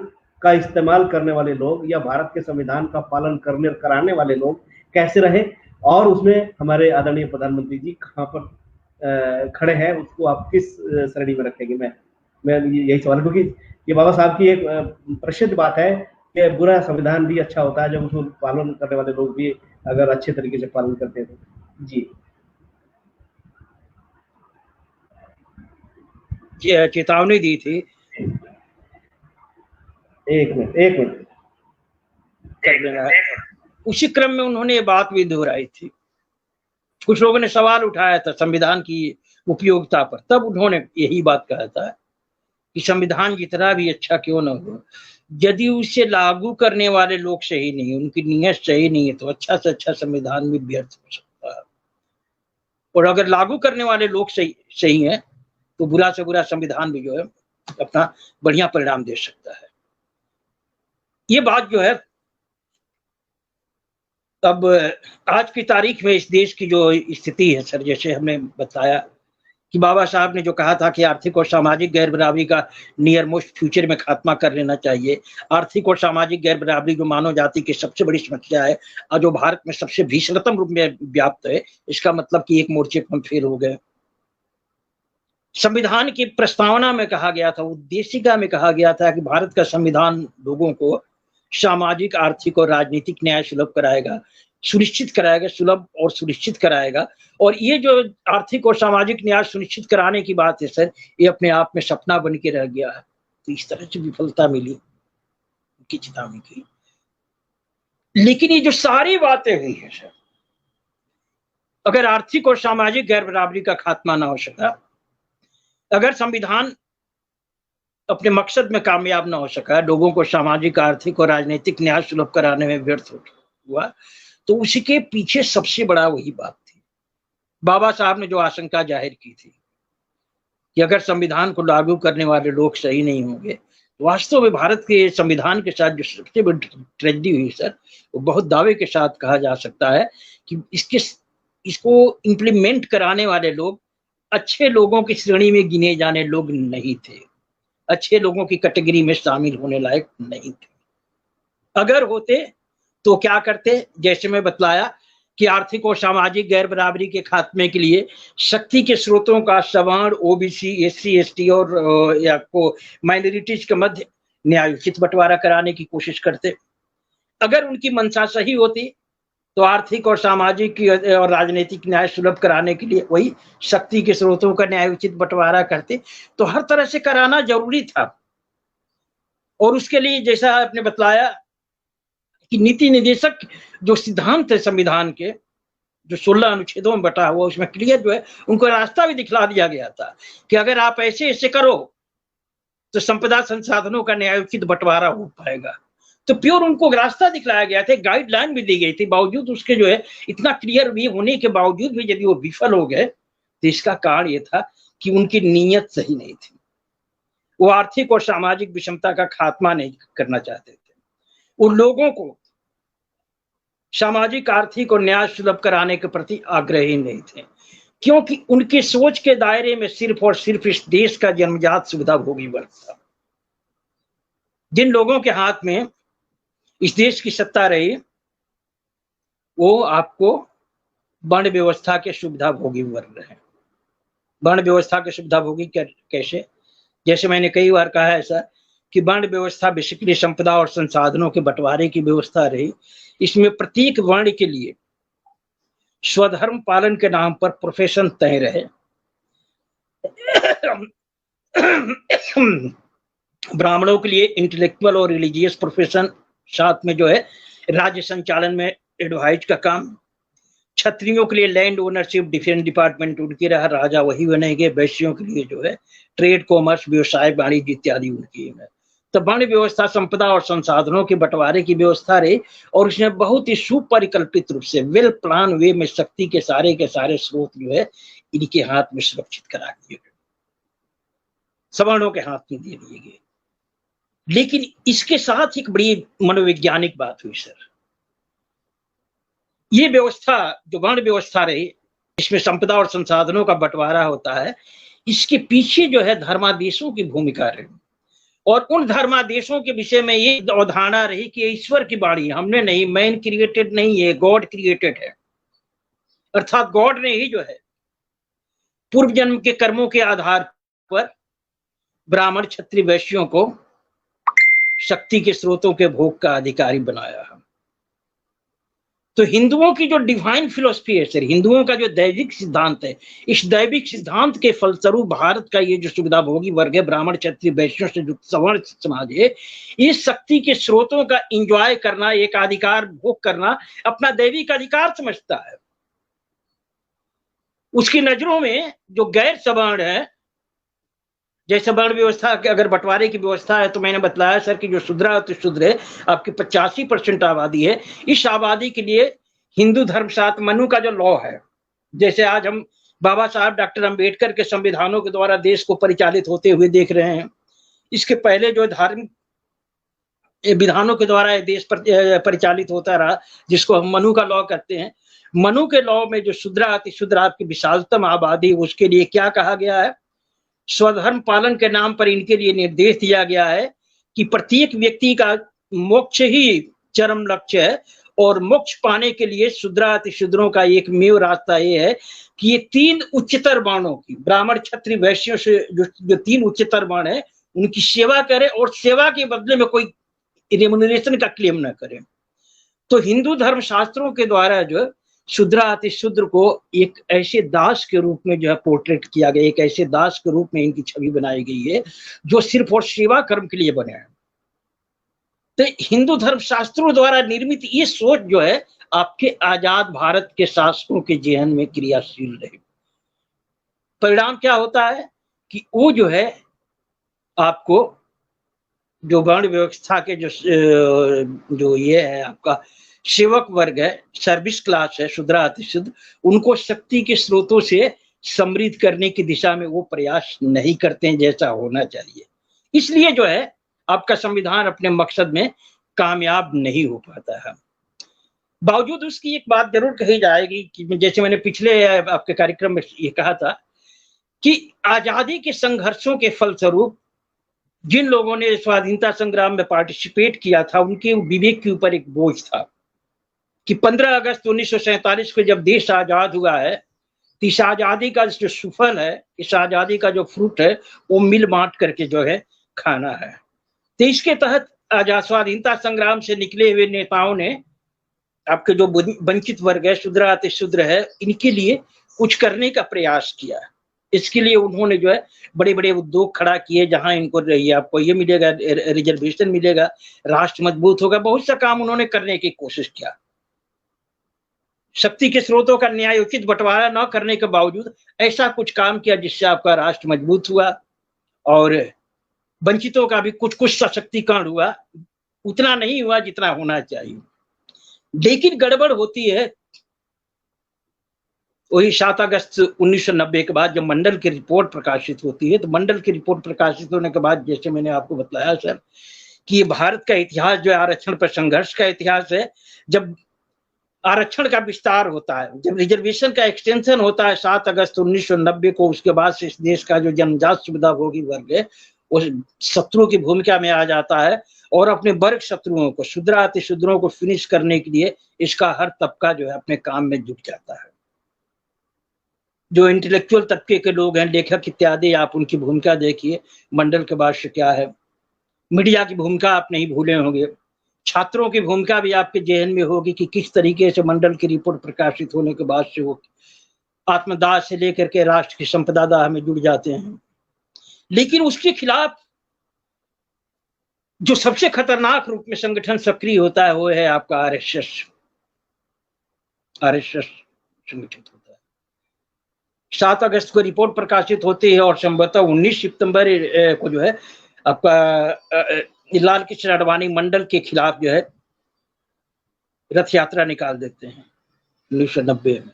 का इस्तेमाल करने वाले लोग या भारत के संविधान का पालन कराने वाले लोग कैसे रहे, और उसमें हमारे आदरणीय प्रधानमंत्री जी कहां पर खड़े हैं, उसको आप किस श्रेणी में रखेंगे? मैं यही सवाल, क्योंकि ये बाबा साहब की एक प्रसिद्ध बात है कि बुरा संविधान भी अच्छा होता है जब उसको पालन करने वाले लोग भी अगर अच्छे तरीके से पालन करते हैं तो। जी चेतावनी दी थी। एक मिनट कर लेना है। उसी क्रम में उन्होंने ये बात भी दोहराई थी। कुछ लोगों ने सवाल उठाया था संविधान की उपयोगिता पर, तब उन्होंने यही बात कहा था कि संविधान जितना भी अच्छा क्यों न हो, यदि उसे लागू करने वाले लोग सही नहीं, उनकी नीयत सही नहीं है, तो अच्छा से अच्छा संविधान भी व्यर्थ हो सकता है। और अगर लागू करने वाले लोग सही हैं तो बुरा से बुरा संविधान भी जो है अपना बढ़िया परिणाम दे सकता है। ये बात जो है अब आज की तारीख में इस देश की जो स्थिति है सर, जैसे हमने बताया कि बाबा साहब ने जो कहा था कि आर्थिक और सामाजिक गैर बराबरी का नियर मोस्ट फ्यूचर में खात्मा कर लेना चाहिए। आर्थिक और सामाजिक गैर बराबरी जो मानव जाति की सबसे बड़ी समस्या है और जो भारत में सबसे भीषणतम रूप में व्याप्त है, इसका मतलब कि एक मोर्चे पर हम फेल हो गए। संविधान की प्रस्तावना में कहा गया था, उद्देशिका में कहा गया था कि भारत का संविधान लोगों को सामाजिक, आर्थिक और राजनीतिक न्याय सुलभ और सुनिश्चित कराएगा। और ये जो आर्थिक और सामाजिक न्याय सुनिश्चित कराने की बात है सर, ये अपने आप में सपना बन के रह गया है। तो इस तरह से विफलता मिली उनकी चेतावनी की। लेकिन ये जो सारी बातें हुई है सर, अगर आर्थिक और सामाजिक गैर बराबरी का खात्मा ना हो सका, अगर संविधान अपने मकसद में कामयाब ना हो सका, लोगों को सामाजिक, आर्थिक और राजनीतिक न्याय सुलभ कराने में व्यर्थ हुआ, तो उसके पीछे सबसे बड़ा वही बात थी। बाबा साहब ने जो आशंका जाहिर की थी कि अगर संविधान को लागू करने वाले लोग सही नहीं होंगे, तो वास्तव में भारत के संविधान के साथ जो सबसे बड़ी ट्रेजेडी हुई सर, वो बहुत दावे के साथ कहा जा सकता है कि इसको इंप्लीमेंट कराने वाले लोग अच्छे लोगों की श्रेणी में गिने जाने लोग नहीं थे, अच्छे लोगों की कैटेगरी में शामिल होने लायक नहीं थे। अगर होते तो क्या करते? जैसे मैं बतलाया कि आर्थिक और सामाजिक गैर बराबरी के खात्मे के लिए शक्ति के स्रोतों का सवर्ण, ओबीसी, एससी, एसटी और या को माइनॉरिटीज के मध्य न्यायोचित बंटवारा कराने की कोशिश करते। अगर उनकी मंशा सही होती तो आर्थिक और सामाजिक और राजनीतिक न्याय सुलभ कराने के लिए वही शक्ति के स्रोतों का न्यायोचित बंटवारा करते। तो हर तरह से कराना जरूरी था। और उसके लिए जैसा आपने बतलाया कि नीति निर्देशक जो सिद्धांत है संविधान के, जो 16 अनुच्छेदों में बटा हुआ, उसमें क्लियर जो है उनको रास्ता भी दिखला दिया गया था कि अगर आप ऐसे ऐसे करो तो संपदा संसाधनों का न्यायोचित बंटवारा हो पाएगा। तो प्योर उनको रास्ता दिखलाया गया था, गाइडलाइन भी दी गई थी। बावजूद उसके जो है इतना क्लियर भी होने के बावजूद भी यदि वो विफल हो गए तो इसका कारण ये था कि उनकी नीयत सही नहीं थी। वो आर्थिक और सामाजिक विषमता का खात्मा नहीं करना चाहते थे। वो लोगों को सामाजिक, आर्थिक और न्याय सुलभ कराने के प्रति आग्रही नहीं थे, क्योंकि उनकी सोच के दायरे में सिर्फ और सिर्फ इस देश का जन्मजात सुविधा भोगी वर्ग था। जिन लोगों के हाथ में इस देश की सत्ता रही, वो आपको वर्ण व्यवस्था के सुविधा भोगी वर्ग रहे। वर्ण व्यवस्था के सुविधा भोगी कैसे? जैसे मैंने कई बार कहा है ऐसा कि वर्ण व्यवस्था बेसिकली संपदा और संसाधनों के बंटवारे की व्यवस्था रही। इसमें प्रत्येक वर्ण के लिए स्वधर्म पालन के नाम पर प्रोफेशन तय रहे। ब्राह्मणों के लिए इंटेलेक्चुअल और रिलीजियस प्रोफेशन, साथ में जो है राज्य संचालन में एडवाइज का काम। क्षत्रियों के लिए लैंड ओनरशिप, डिफेंस डिपार्टमेंट उनकी रहा, राजा वही बनेंगे। वैश्यों के लिए जो है ट्रेड, कॉमर्स, व्यवसाय, वाणिज्य इत्यादि उनकी है। तो वर्ण व्यवस्था संपदा और संसाधनों के बंटवारे की व्यवस्था रही, और उसने बहुत ही सुपरिकल्पित रूप से वेल प्लान वे में शक्ति के सारे स्रोत जो है इनके हाथ में सुरक्षित करा दिए गए, सवर्णों के हाथ में दे दिए गए। लेकिन इसके साथ एक बड़ी मनोवैज्ञानिक बात हुई सर। ये व्यवस्था जो वर्ण व्यवस्था रही, इसमें संपदा और संसाधनों का बंटवारा होता है, इसके पीछे जो है धर्मादेशों की भूमिका रही, और उन धर्मादेशों के विषय में ये अवधारणा रही कि ईश्वर की वाणी हमने नहीं, मैन क्रिएटेड नहीं है, गॉड क्रिएटेड है। अर्थात गॉड ने ही जो है पूर्व जन्म के कर्मों के आधार पर ब्राह्मण क्षत्रिय वैश्यों को शक्ति के स्रोतों के भोग का अधिकारी बनाया है। तो हिंदुओं की जो डिवाइन फिलोसफी है सर, हिंदुओं का जो दैविक सिद्धांत है, इस दैविक सिद्धांत के फलस्वरूप भारत का ये जो सुविधाभोगी वर्ग है, ब्राह्मण क्षत्रिय वैश्यों से युक्त सवर्ण समाज है, इस शक्ति के स्रोतों का इंजॉय करना, एक अधिकार भोग करना अपना दैविक अधिकार समझता है। उसकी नजरों में जो गैर सवर्ण है, जैसे वर्ण व्यवस्था के अगर बंटवारे की व्यवस्था है, तो मैंने बताया सर कि जो शूद्र है आपकी 85% आबादी है, इस आबादी के लिए हिंदू धर्मशास्त्र मनु का जो लॉ है, जैसे आज हम बाबा साहब डॉक्टर अंबेडकर के संविधानों के द्वारा देश को परिचालित होते हुए देख रहे हैं, इसके पहले जो धार्मिक विधानों के द्वारा देश परिचालित होता रहा, जिसको हम मनु का लॉ कहते हैं। मनु के लॉ में जो शूद्र अतिशूद्र आपकी विशालतम आबादी, उसके लिए क्या कहा गया है? स्वधर्म पालन के नाम पर इनके लिए निर्देश दिया गया है कि प्रत्येक व्यक्ति का मोक्ष ही चरम लक्ष्य है, और मोक्ष पाने के लिए शूद्र अतिशूद्रों का एकमेव रास्ता ये है कि ये 3 उच्चतर वर्णों की, ब्राह्मण क्षत्रिय वैश्यों से जो 3 उच्चतर वर्ण है, उनकी सेवा करे, और सेवा के बदले में कोई रेम्युनरेशन का क्लेम न करे। तो हिंदू धर्म शास्त्रों के द्वारा जो शूद्र अतिशूद्र को एक ऐसे दास के रूप में जो है पोर्ट्रेट किया गया, एक ऐसे दास के रूप में इनकी छवि बनाई गई है जो सिर्फ और सेवा कर्म के लिए बने हैं। तो हिंदू धर्म शास्त्रों द्वारा निर्मित ये सोच जो है आपके आजाद भारत के शासकों के जेहन में क्रियाशील रही। परिणाम क्या होता है कि वो जो है आपको जो वर्ण व्यवस्था के जो ये है आपका सेवक वर्ग है, सर्विस क्लास है, शूद्र अतिशूद्र, उनको शक्ति के स्रोतों से समृद्ध करने की दिशा में वो प्रयास नहीं करते हैं जैसा होना चाहिए। इसलिए जो है आपका संविधान अपने मकसद में कामयाब नहीं हो पाता है। बावजूद उसकी एक बात जरूर कही जाएगी कि जैसे मैंने पिछले आपके कार्यक्रम में ये कहा था कि आजादी के संघर्षों के फलस्वरूप जिन लोगों ने स्वाधीनता संग्राम में पार्टिसिपेट किया था, उनके विवेक के ऊपर एक बोझ था कि 15 अगस्त 1947 को जब देश आजाद हुआ है, तो इस आजादी का जो सुफल है, इस आजादी का जो फ्रूट है, वो मिल बांट करके जो है खाना है। तो इसके तहत आजाद स्वाधीनता संग्राम से निकले हुए नेताओं ने आपके जो वंचित वर्ग है, शूद्र अतिशूद्र है, इनके लिए कुछ करने का प्रयास किया। इसके लिए उन्होंने जो है बड़े बड़े उद्योग खड़ा किए, जहां इनको आपको ये मिलेगा, रिजर्वेशन मिलेगा, राष्ट्र मजबूत होगा, बहुत सा काम उन्होंने करने की कोशिश किया। शक्ति के स्रोतों का न्यायोचित बंटवारा न करने के बावजूद ऐसा कुछ काम किया जिससे आपका राष्ट्र मजबूत हुआ और वंचितों का भी कुछ सशक्तिकरण हुआ। उतना नहीं हुआ जितना होना चाहिए, लेकिन गड़बड़ होती है वही 7 अगस्त 1990 के बाद जब मंडल की रिपोर्ट प्रकाशित होती है। तो मंडल की रिपोर्ट प्रकाशित होने के बाद, जैसे मैंने आपको बताया सर, कि भारत का इतिहास जो आरक्षण पर संघर्ष का इतिहास है। जब आरक्षण का विस्तार होता है, जब रिजर्वेशन का एक्सटेंशन होता है 7 अगस्त 1990 को, उसके बाद से इस देश का जो जन्मजात सुविधाभोगी वर्ग है वो शत्रु की भूमिका में आ जाता है और अपने वर्ग शत्रुओं को, शूद्र अतिशूद्रों को फिनिश करने के लिए इसका हर तबका जो है अपने काम में जुट जाता है। जो इंटेलेक्चुअल तबके के लोग हैं, लेखक इत्यादि, आप उनकी भूमिका देखिए मंडल के बाद से क्या है। मीडिया की भूमिका आप नहीं भूले होंगे, छात्रों की भूमिका भी आपके जेहन में होगी कि किस तरीके से मंडल की रिपोर्ट प्रकाशित होने के बाद से वो आत्मदाह से लेकर के राष्ट्र की संपदा दाह में जुड़ जाते हैं। लेकिन उसके खिलाफ जो सबसे खतरनाक रूप में संगठन सक्रिय होता है वो है आपका आरएसएस संगठित होता है। 7 अगस्त को रिपोर्ट प्रकाशित होती है और संभवतः 19 सितंबर को जो है आपका लाल कृष्ण आडवाणी मंडल के खिलाफ जो है रथ यात्रा निकाल देते हैं 1990 में।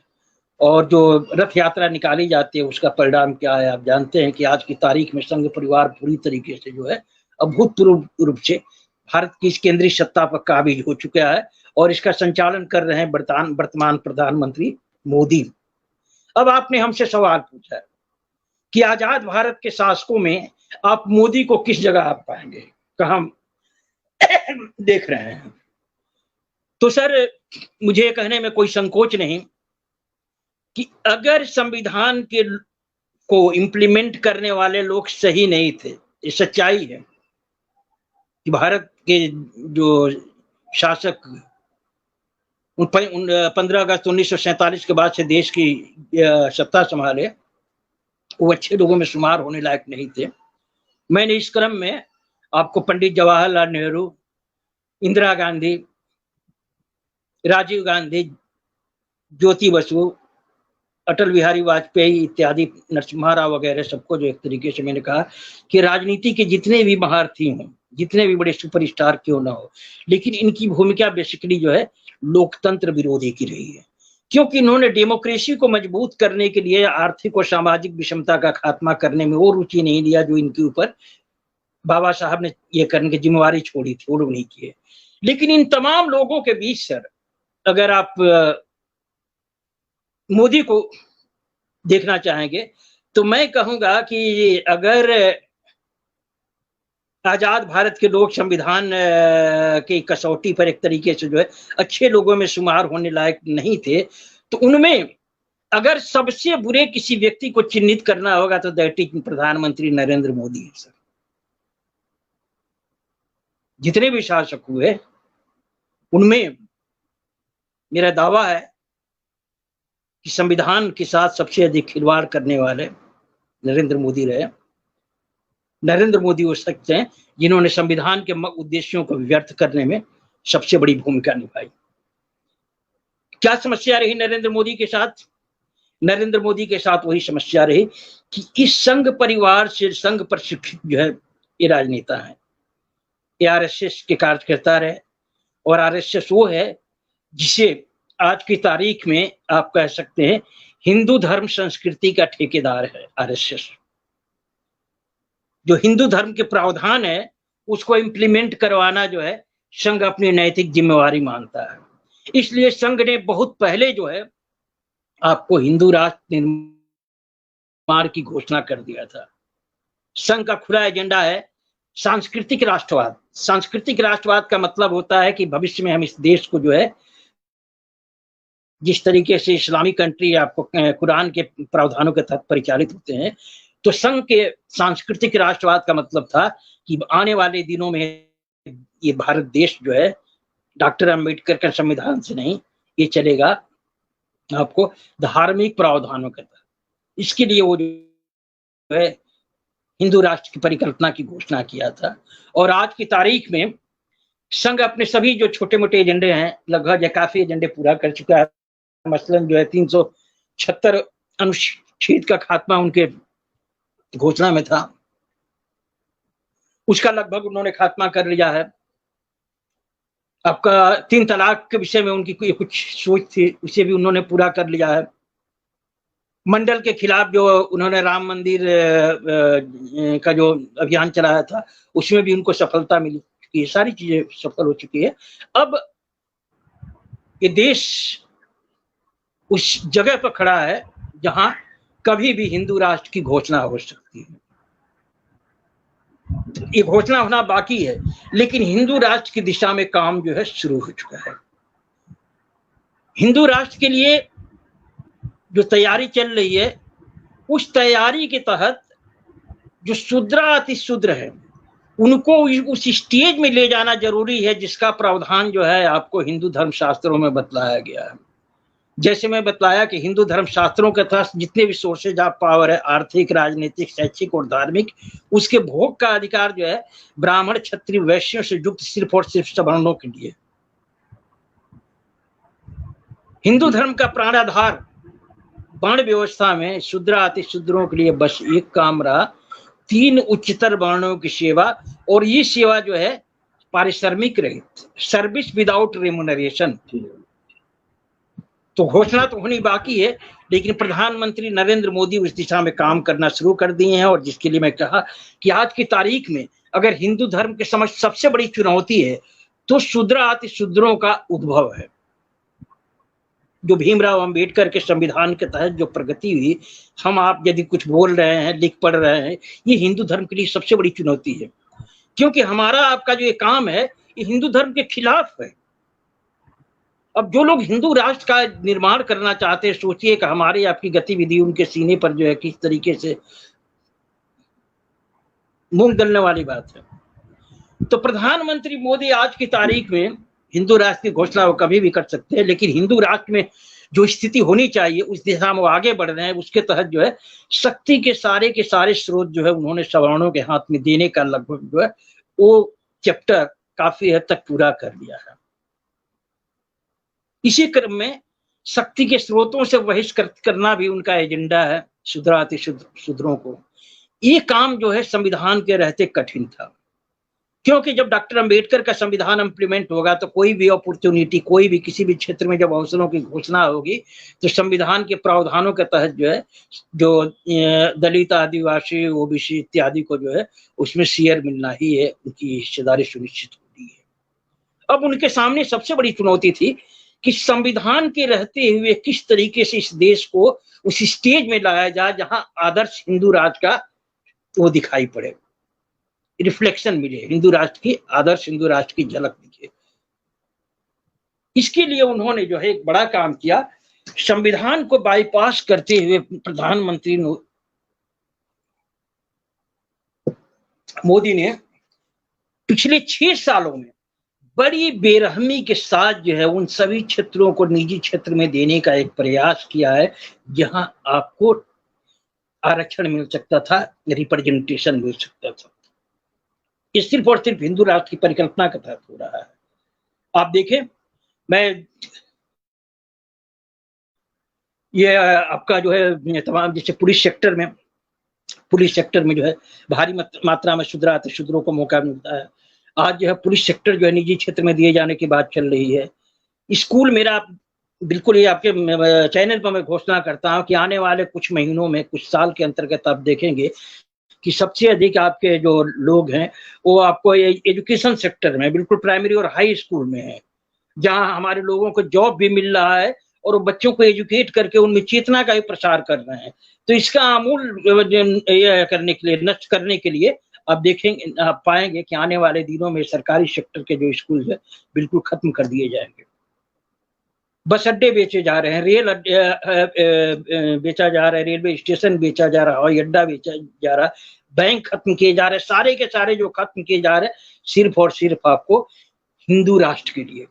और जो रथ यात्रा निकाली जाती है उसका परिणाम क्या है आप जानते हैं कि आज की तारीख में संघ परिवार पूरी तरीके से जो है अभूतपूर्व रूप से भारत की इस केंद्रीय सत्ता पर काबिज हो चुका है और इसका संचालन कर रहे हैं वर्तमान प्रधानमंत्री मोदी। अब आपने हमसे सवाल पूछा है कि आजाद भारत के शासकों में आप मोदी को किस जगह आप पाएंगे, कहां देख रहे हैं? तो सर मुझे कहने में कोई संकोच नहीं कि अगर संविधान के को इम्प्लीमेंट करने वाले लोग सही नहीं थे, ये सच्चाई है कि भारत के जो शासक 15 अगस्त 1947 के बाद से देश की सत्ता संभाले वो अच्छे लोगों में शुमार होने लायक नहीं थे। मैंने इस क्रम में आपको पंडित जवाहरलाल नेहरू, इंदिरा गांधी, राजीव गांधी, ज्योति बसु, अटल बिहारी वाजपेयी इत्यादि, नरसिम्हा राव वगैरह सबको जो एक तरीके से मैंने कहा कि राजनीति के जितने भी महारथी हों, जितने भी बड़े सुपरस्टार क्यों ना हो, लेकिन इनकी भूमिका बेसिकली जो है लोकतंत्र विरोधी की रही है, क्योंकि इन्होंने डेमोक्रेसी को मजबूत करने के लिए आर्थिक और सामाजिक विषमता का खात्मा करने में वो रुचि नहीं लिया जो इनके ऊपर बाबा साहब ने ये करने की जिम्मेवारी छोड़ी थी, वो नहीं किए। लेकिन इन तमाम लोगों के बीच सर अगर आप मोदी को देखना चाहेंगे तो मैं कहूंगा कि अगर आजाद भारत के लोग संविधान की कसौटी पर एक तरीके से जो है अच्छे लोगों में शुमार होने लायक नहीं थे, तो उनमें अगर सबसे बुरे किसी व्यक्ति को चिन्हित करना होगा तो दैट इज प्रधानमंत्री नरेंद्र मोदी है सर। जितने भी शासक हुए उनमें मेरा दावा है कि संविधान के साथ सबसे अधिक खिलवाड़ करने वाले नरेंद्र मोदी रहे। नरेंद्र मोदी वो शख्स हैं जिन्होंने संविधान के उद्देश्यों को व्यर्थ करने में सबसे बड़ी भूमिका निभाई। क्या समस्या रही नरेंद्र मोदी के साथ? नरेंद्र मोदी के साथ वही समस्या रही कि इस संघ परिवार से संघ प्रशिक्षित जो है ये राजनेता है, ये आरएसएस के कार्यकर्ता रहे और आरएसएस वो है जिसे आज की तारीख में आप कह सकते हैं हिंदू धर्म संस्कृति का ठेकेदार है आरएसएस। जो हिंदू धर्म के प्रावधान है उसको इम्प्लीमेंट करवाना जो है संघ अपनी नैतिक जिम्मेवारी मानता है। इसलिए संघ ने बहुत पहले जो है आपको हिंदू राष्ट्र निर्माण की घोषणा कर दिया था। संघ का खुला एजेंडा है सांस्कृतिक राष्ट्रवाद। सांस्कृतिक राष्ट्रवाद का मतलब होता है कि भविष्य में हम इस देश को जो है जिस तरीके से इस्लामिक कंट्री आपको कुरान के प्रावधानों के तहत परिचालित होते हैं, तो संघ के सांस्कृतिक राष्ट्रवाद का मतलब था कि आने वाले दिनों में ये भारत देश जो है डॉक्टर अंबेडकर के संविधान से नहीं, ये चलेगा आपको धार्मिक प्रावधानों के तहत। इसके लिए वो जो है हिंदू राष्ट्र की परिकल्पना की घोषणा किया था। और आज की तारीख में संघ अपने सभी जो छोटे मोटे एजेंडे हैं लगभग काफी एजेंडे पूरा कर चुका है। मसलन जो है 376 अनुच्छेद का खात्मा उनके घोषणा में था, उसका लगभग उन्होंने खात्मा कर लिया है। आपका 3 तलाक के विषय में उनकी कुछ सोच थी, उसे भी उन्होंने पूरा कर लिया है। मंडल के खिलाफ जो उन्होंने राम मंदिर का जो अभियान चलाया था उसमें भी उनको सफलता मिली चुकी है, सारी चीजें सफल हो चुकी है। अब ये देश उस जगह पर खड़ा है जहां कभी भी हिंदू राष्ट्र की घोषणा हो सकती है। ये घोषणा होना बाकी है, लेकिन हिंदू राष्ट्र की दिशा में काम जो है शुरू हो चुका है। हिंदू राष्ट्र के लिए जो तैयारी चल रही है, उस तैयारी के तहत जो शूद्र अति शूद्र है उनको उस स्टेज में ले जाना जरूरी है जिसका प्रावधान जो है आपको हिंदू धर्म शास्त्रों में बतलाया गया है। जैसे मैं बतलाया कि हिंदू धर्म शास्त्रों के तहत जितने भी सोर्सेज ऑफ पावर है, आर्थिक, राजनीतिक, शैक्षिक और धार्मिक, उसके भोग का अधिकार जो है ब्राह्मण, क्षत्रिय, वैश्यों से युक्त सिर्फ और सिर्फ सवर्णों के लिए। हिंदू धर्म का प्राणाधार वर्ण व्यवस्था में शूद्र अति शूद्रों के लिए बस एक काम रहा, 3 उच्चतर वर्णों की सेवा, और ये सेवा जो है पारिश्रमिक रहित, सर्विस विदाउट रेमुनरेशन। तो घोषणा तो होनी बाकी है, लेकिन प्रधानमंत्री नरेंद्र मोदी उस दिशा में काम करना शुरू कर दिए हैं। और जिसके लिए मैं कहा कि आज की तारीख में अगर हिंदू धर्म के समक्ष सबसे बड़ी चुनौती है तो शूद्राति शूद्रों का उद्भव है। जो भीमराव अंबेडकर के संविधान के तहत जो प्रगति हुई, हम आप यदि कुछ बोल रहे हैं, लिख पढ़ रहे हैं, ये हिंदू धर्म के लिए सबसे बड़ी चुनौती है, क्योंकि हमारा आपका जो ये काम है ये हिंदू धर्म के खिलाफ है। अब जो लोग हिंदू राष्ट्र का निर्माण करना चाहते हैं, सोचिए कि हमारी आपकी गतिविधि उनके सीने पर जो है किस तरीके से मूंग दलने वाली बात है। तो प्रधानमंत्री मोदी आज की तारीख में हिंदू राष्ट्र की घोषणा वो कभी भी कर सकते हैं, लेकिन हिंदू राष्ट्र में जो स्थिति होनी चाहिए उस दिशा में वो आगे बढ़ रहे हैं। उसके तहत जो है शक्ति के सारे स्रोत जो है उन्होंने सवर्णों के हाथ में देने का लगभग जो है वो चैप्टर काफी हद तक पूरा कर लिया है। इसी क्रम में शक्ति के स्रोतों से बहिष्कृत करना भी उनका एजेंडा है, शूद्राति शूद्रों को। ये काम जो है संविधान के रहते कठिन था, क्योंकि जब डॉक्टर अंबेडकर का संविधान इम्प्लीमेंट होगा तो कोई भी अपॉर्चुनिटी, कोई भी किसी भी क्षेत्र में जब अवसरों की घोषणा होगी तो संविधान के प्रावधानों के तहत जो है जो दलित, आदिवासी, ओबीसी इत्यादि को जो है उसमें शेयर मिलना ही है, उनकी हिस्सेदारी सुनिश्चित होती है। अब उनके सामने सबसे बड़ी चुनौती थी कि संविधान के रहते हुए किस तरीके से इस देश को उस स्टेज में लाया जाए जहां आदर्श हिंदू राष्ट्र का वो दिखाई पड़े, रिफ्लेक्शन मिले, हिंदू राष्ट्र की, आदर्श हिंदू राष्ट्र की झलक दिखे। इसके लिए उन्होंने जो है एक बड़ा काम किया। संविधान को बाईपास करते हुए प्रधानमंत्री मोदी ने पिछले 6 सालों में बड़ी बेरहमी के साथ जो है उन सभी क्षेत्रों को निजी क्षेत्र में देने का एक प्रयास किया है जहां आपको आरक्षण मिल सकता था, रिप्रेजेंटेशन मिल सकता था। ये सिर्फ और सिर्फ हिंदू राष्ट्र की परिकल्पना के तहत हो रहा है। आप देखें, मैं ये आपका जो है तमाम जैसे पुलिस सेक्टर में जो है भारी मात्रा में शूद्रों को मौका मिलता है। आज जो है पुलिस सेक्टर जो है निजी क्षेत्र में दिए जाने की बात चल रही है। स्कूल, मेरा बिल्कुल ये आपके चैनल पर मैं घोषणा करता हूं कि आने वाले कुछ महीनों में, कुछ साल के अंतर्गत आप देखेंगे कि सबसे अधिक आपके जो लोग हैं वो आपको एजुकेशन सेक्टर में, बिल्कुल प्राइमरी और हाई स्कूल में है, जहां हमारे लोगों को जॉब भी मिल रहा है और वो बच्चों को एजुकेट करके उनमें चेतना का भी प्रसार कर रहे हैं। तो इसका आमूल करने के लिए, नष्ट करने के लिए आप देखेंगे, आप पाएंगे कि आने वाले दिनों में सरकारी सेक्टर के जो स्कूल है बिल्कुल खत्म कर दिए जाएंगे। बस अड्डे बेचे जा रहे हैं, रेल अड्डे बेचा जा रहा है, रेलवे स्टेशन बेचा जा रहा है, हवाई अड्डा बेचा जा रहा है, बैंक खत्म किए जा रहे हैं, सारे के सारे जो खत्म किए जा रहे हैं सिर्फ और सिर्फ आपको हिंदू राष्ट्र के लिए।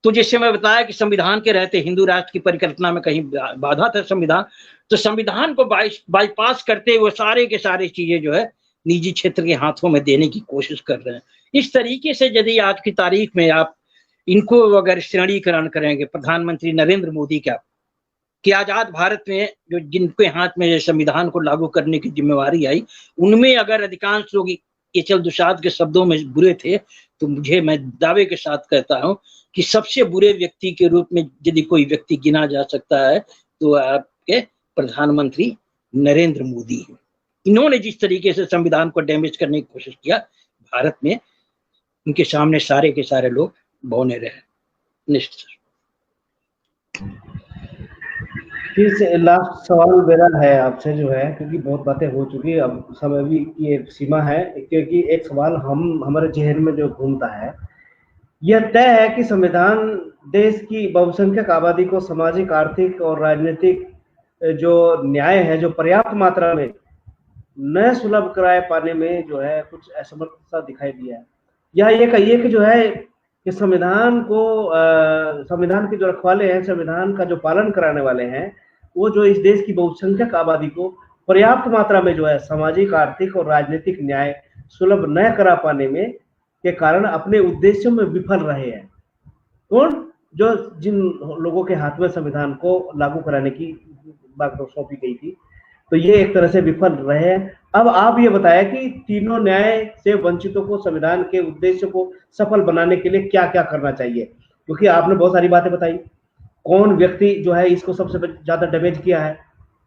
तो जैसे मैं बताया कि संविधान के रहते हिंदू राष्ट्र की परिकल्पना में कहीं बाधा था संविधान, तो संविधान को बाईपास करते हुए सारे के सारे चीजें जो है निजी क्षेत्र के हाथों में देने की कोशिश कर रहे हैं। इस तरीके से यदि आज की तारीख में आप इनको अगर श्रेणीकरण करेंगे, प्रधानमंत्री नरेंद्र मोदी का, कि आजाद भारत में जो जिनके हाथ में संविधान को लागू करने की जिम्मेवारी आई, उनमें अगर अधिकांश लोग ये चल दुसाध के शब्दों में बुरे थे, तो मैं दावे के साथ कहता हूं कि सबसे बुरे व्यक्ति के रूप में यदि कोई व्यक्ति गिना जा सकता है तो आपके प्रधानमंत्री नरेंद्र मोदी हैं। इन्होंने जिस तरीके से संविधान को डैमेज करने की कोशिश किया भारत में, उनके सामने सारे के सारे लोग बौने रहे। निश्चित। फिर लास्ट सवाल मेरा है आपसे जो है, क्योंकि बहुत बातें हो चुकी है, अब समय भी की एक सीमा है, क्योंकि एक सवाल हमारे जहन में जो घूमता है, यह तय है कि संविधान देश की बहुसंख्यक आबादी को सामाजिक, आर्थिक और राजनीतिक जो न्याय है जो पर्याप्त मात्रा में न सुलभ कराए पाने में जो है कुछ असमर्थता दिखाई दिया है। यह ये कहिए कि जो है कि संविधान के जो रखवाले हैं, संविधान का जो पालन कराने वाले हैं, वो जो इस देश की बहुसंख्यक आबादी को पर्याप्त मात्रा में जो है सामाजिक, आर्थिक और राजनीतिक न्याय सुलभ न करा पाने में के कारण अपने उद्देश्यों में विफल रहे हैं। कौन? जो जिन लोगों के हाथ में संविधान को लागू कराने की बात सौंपी गई थी, तो ये एक तरह से विफल रहे हैं। अब आप ये बताया कि तीनों न्याय से वंचितों को संविधान के उद्देश्य को सफल बनाने के लिए क्या क्या करना चाहिए, क्योंकि आपने बहुत सारी बातें बताई, कौन व्यक्ति जो है इसको सबसे ज्यादा डैमेज किया है।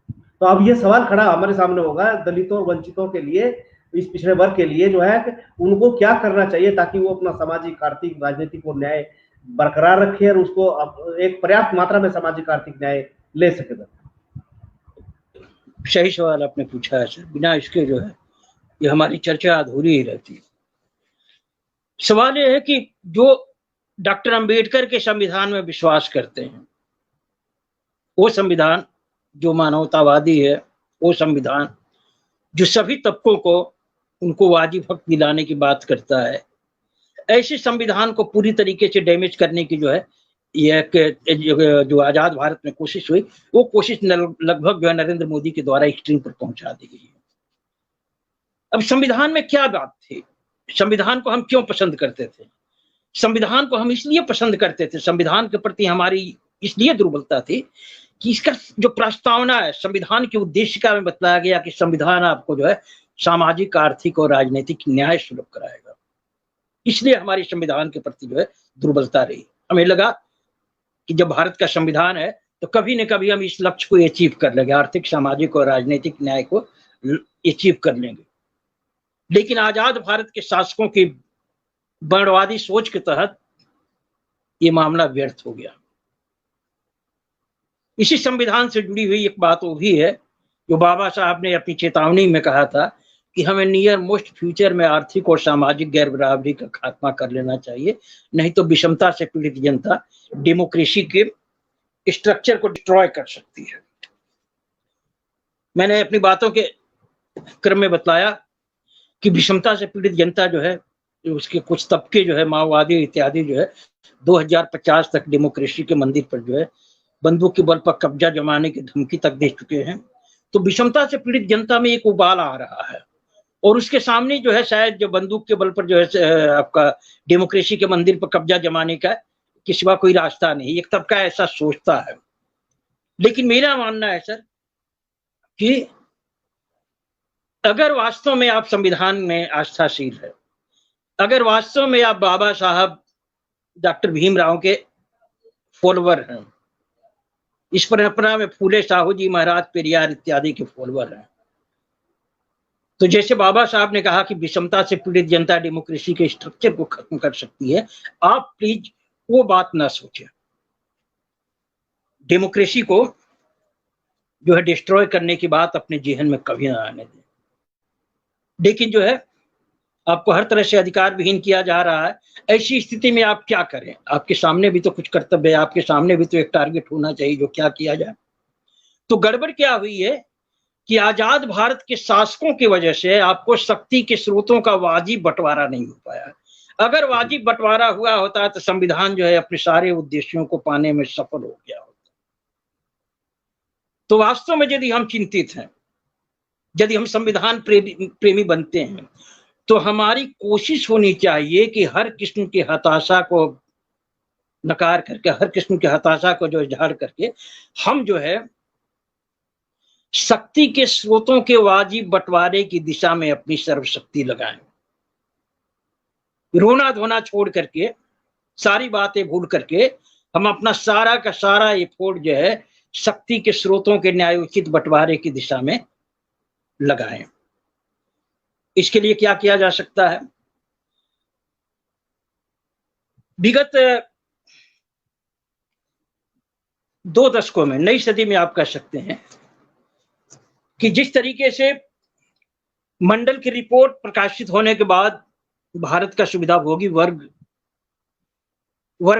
तो अब ये सवाल खड़ा हमारे सामने होगा दलितों वंचितों के लिए, इस पिछड़े वर्ग के लिए जो है उनको क्या करना चाहिए ताकि वो अपना सामाजिक आर्थिक राजनीतिक और न्याय बरकरार रखे और उसको एक पर्याप्त मात्रा में सामाजिक आर्थिक न्याय ले सके। सही सवाल आपने पूछा है सर, बिना इसके जो है ये हमारी चर्चा अधूरी ही रहती है। सवाल ये है कि जो डॉक्टर अंबेडकर के संविधान में विश्वास करते हैं, वो संविधान जो मानवतावादी है, वो संविधान जो सभी तबकों को उनको वाजिब हक दिलाने की बात करता है, ऐसे संविधान को पूरी तरीके से डैमेज करने की जो है ये जो आजाद भारत में कोशिश हुई, वो कोशिश लगभग जो है नरेंद्र मोदी के द्वारा एक्सट्रीम पर पहुंचा दी गई है। अब संविधान में क्या बात थी, संविधान को हम क्यों पसंद करते थे? संविधान को हम इसलिए पसंद करते थे, संविधान के प्रति हमारी इसलिए दुर्बलता थी कि इसका जो प्रस्तावना है, संविधान की उद्देशिका में बताया गया कि संविधान आपको जो है सामाजिक, आर्थिक और राजनीतिक न्याय सुलभ कराएगा। इसलिए हमारी संविधान के प्रति जो है दुर्बलता रही। हमें लगा कि जब भारत का संविधान है तो कभी न कभी हम इस लक्ष्य को अचीव कर लेंगे, आर्थिक, सामाजिक और राजनीतिक न्याय को अचीव कर लेंगे। लेकिन आजाद भारत के शासकों की वर्णवादी सोच के तहत ये मामला व्यर्थ हो गया। इसी संविधान से जुड़ी हुई एक बात वो भी है जो बाबा साहब ने अपनी चेतावनी में कहा था कि हमें नियर मोस्ट फ्यूचर में आर्थिक और सामाजिक गैर बराबरी का खात्मा कर लेना चाहिए, नहीं तो विषमता से पीड़ित जनता डेमोक्रेसी के स्ट्रक्चर को डिस्ट्रॉय कर सकती है। मैंने अपनी बातों के क्रम में बताया कि विषमता से पीड़ित जनता जो है, उसके कुछ तबके जो है माओवादी इत्यादि जो है 2050 तक डेमोक्रेसी के मंदिर पर जो है बंदूक के बल पर कब्जा जमाने की धमकी तक दे चुके हैं। तो विषमता से पीड़ित जनता में एक उबाल आ रहा है और उसके सामने जो है शायद जो बंदूक के बल पर जो है आपका डेमोक्रेसी के मंदिर पर कब्जा जमाने का कि सिवा कोई रास्ता नहीं। एक तबका ऐसा सोचता है। लेकिन मेरा मानना है सर कि अगर वास्तव में आप संविधान में आस्थाशील है, अगर वास्तव में आप बाबा साहब डॉक्टर भीमराव के फॉलोवर हैं, इस परंपरा में फूले साहू जी महाराज पेरियार इत्यादि के फॉलोवर हैं, तो जैसे बाबा साहब ने कहा कि विषमता से पीड़ित जनता डेमोक्रेसी के स्ट्रक्चर को खत्म कर सकती है, आप प्लीज वो बात ना सोचें। डेमोक्रेसी को जो है डिस्ट्रॉय करने की बात अपने जेहन में कभी ना आने दें। लेकिन जो है आपको हर तरह से अधिकार विहीन किया जा रहा है। ऐसी स्थिति में आप क्या करें? आपके सामने भी तो कुछ कर्तव्य है, आपके सामने भी तो एक टारगेट होना चाहिए जो क्या किया जाए। तो गड़बड़ क्या हुई है कि आजाद भारत के शासकों की वजह से आपको शक्ति के स्रोतों का वाजिब बंटवारा नहीं हो पाया। अगर वाजिब बंटवारा हुआ होता तो संविधान जो है अपने सारे उद्देश्यों को पाने में सफल हो गया होता। तो वास्तव में यदि हम चिंतित हैं, यदि हम संविधान प्रेमी बनते हैं, तो हमारी कोशिश होनी चाहिए कि हर किस्म की हताशा को नकार करके, हर किस्म की हताशा को जो झाड़ करके हम जो है शक्ति के स्रोतों के वाजिब बंटवारे की दिशा में अपनी सर्वशक्ति लगाएं। रोना धोना छोड़ करके, सारी बातें भूल करके हम अपना सारा का सारा एफर्ट जो है शक्ति के स्रोतों के न्यायोचित बंटवारे की दिशा में लगाएं। इसके लिए क्या किया जा सकता है? विगत 2 दशकों में, नई सदी में आप कह सकते हैं कि जिस तरीके से मंडल की रिपोर्ट प्रकाशित होने के बाद भारत का सुविधाभोगी वर्ग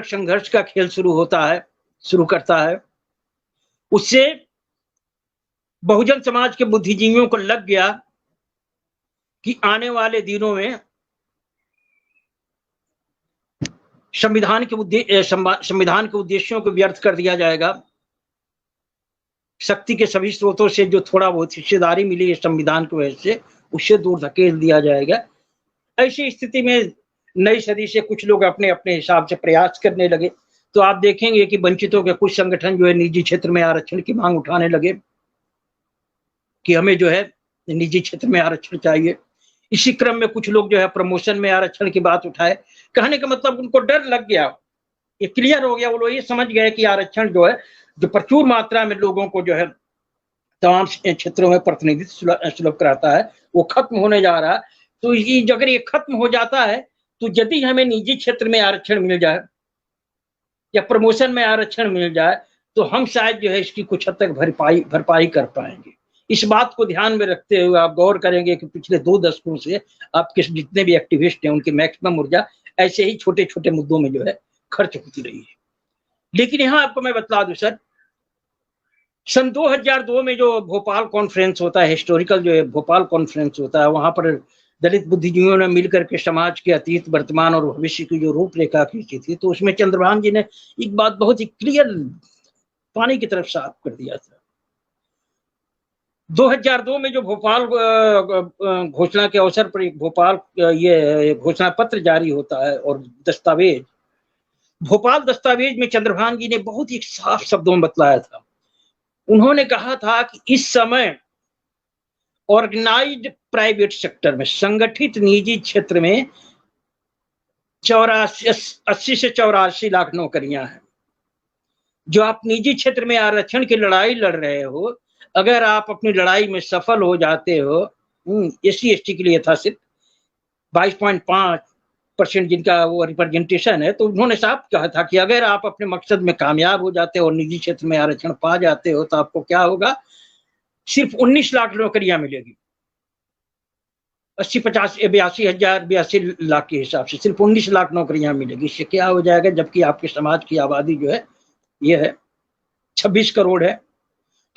संघर्ष का खेल शुरू करता है, उससे बहुजन समाज के बुद्धिजीवियों को लग गया कि आने वाले दिनों में संविधान के उद्देश्यों को व्यर्थ कर दिया जाएगा। शक्ति के सभी स्रोतों से जो थोड़ा बहुत हिस्सेदारी मिली है संविधान की वजह से, उससे दूर धकेल दिया जाएगा। ऐसी स्थिति में नई सदी से कुछ लोग अपने अपने हिसाब से प्रयास करने लगे। तो आप देखेंगे कि वंचितों के कुछ संगठन जो है निजी क्षेत्र में आरक्षण की मांग उठाने लगे। कि हमें जो है निजी क्षेत्र में आरक्षण चाहिए। इसी क्रम में कुछ लोग जो है प्रमोशन में आरक्षण की बात उठाए। कहने का मतलब उनको डर लग गया, ये क्लियर हो गया, वो लोग ये समझ गए कि आरक्षण जो है, जो प्रचुर मात्रा में लोगों को जो है तमाम क्षेत्रों में प्रतिनिधित्व सुलभ कराता है, वो खत्म होने जा रहा है। तो अगर ये खत्म हो जाता है तो यदि हमें निजी क्षेत्र में आरक्षण मिल जाए या प्रमोशन में आरक्षण मिल जाए तो हम शायद जो है इसकी कुछ हद तक भरपाई कर पाएंगे। इस बात को ध्यान में रखते हुए आप गौर करेंगे कि पिछले 2 दशकों से आपके जितने भी एक्टिविस्ट हैं उनकी मैक्सिमम ऊर्जा ऐसे ही छोटे छोटे मुद्दों में जो है खर्च होती रही है। लेकिन यहाँ आपको मैं बतला दूं सर, सन 2002 में जो भोपाल कॉन्फ्रेंस होता है, हिस्टोरिकल जो है भोपाल कॉन्फ्रेंस होता है, वहां पर दलित बुद्धिजीवियों ने मिलकर के समाज के अतीत, वर्तमान और भविष्य की जो रूपरेखा खींची थी, तो उसमें चंद्रभान जी ने एक बात बहुत ही क्लियर पानी की तरफ साफ कर दिया था। 2002 में जो भोपाल घोषणा के अवसर पर भोपाल ये घोषणा पत्र जारी होता है और दस्तावेज, भोपाल दस्तावेज में चंद्रभान जी ने बहुत ही साफ शब्दों में बतलाया था। उन्होंने कहा था कि इस समय ऑर्गेनाइज्ड प्राइवेट सेक्टर में, संगठित निजी क्षेत्र में 80 से 84 लाख नौकरियां हैं। जो आप निजी क्षेत्र में आरक्षण की लड़ाई लड़ रहे हो, अगर आप अपनी लड़ाई में सफल हो जाते हो, SC/ST के लिए था सिर्फ 22.5% जिनका वो रिप्रेजेंटेशन है, तो उन्होंने साफ कहा था कि अगर आप अपने मकसद में कामयाब हो जाते हो और निजी क्षेत्र में आरक्षण पा जाते हो तो आपको क्या होगा, सिर्फ 19 लाख नौकरियां मिलेगी। 82 लाख के हिसाब से सिर्फ 19 लाख नौकरियां मिलेगी। इससे क्या हो जाएगा, जबकि आपके समाज की आबादी जो है ये है 26 करोड़ है,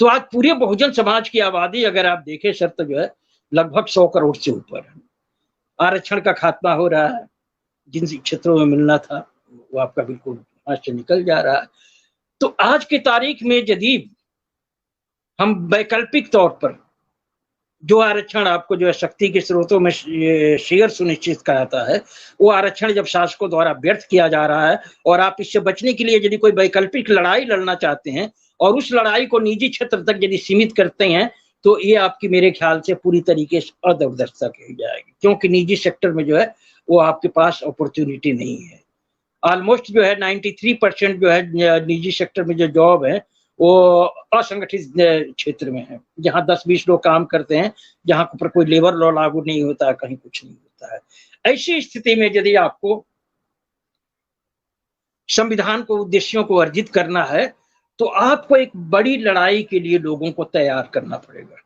तो आज पूरे बहुजन समाज की आबादी अगर आप देखें सर तो जो है लगभग 100 करोड़ से ऊपर है। आरक्षण का खात्मा हो रहा है, जिन क्षेत्रों में मिलना था वो आपका बिल्कुल हाथ से निकल जा रहा है। तो आज की तारीख में यदि हम वैकल्पिक तौर पर जो आरक्षण आपको जो है शक्ति के स्रोतों में शेयर सुनिश्चित कराता है, वो आरक्षण जब शासकों द्वारा व्यर्थ किया जा रहा है और आप इससे बचने के लिए यदि कोई वैकल्पिक लड़ाई लड़ना चाहते हैं और उस लड़ाई को निजी क्षेत्र तक यदि सीमित करते हैं, तो ये आपकी मेरे ख्याल से पूरी तरीके से अदूरदर्शिता कही जाएगी, क्योंकि निजी सेक्टर में जो है वो आपके पास अपॉर्चुनिटी नहीं है। ऑलमोस्ट जो है 93% जो है निजी सेक्टर में जो जॉब है वो असंगठित क्षेत्र में है, जहां 10-20 लोग काम करते हैं, जहां पर कोई लेबर लॉ लागू नहीं होता है, कहीं कुछ नहीं होता है। ऐसी स्थिति में यदि आपको संविधान को उद्देश्यों को अर्जित करना है तो आपको एक बड़ी लड़ाई के लिए लोगों को तैयार करना पड़ेगा।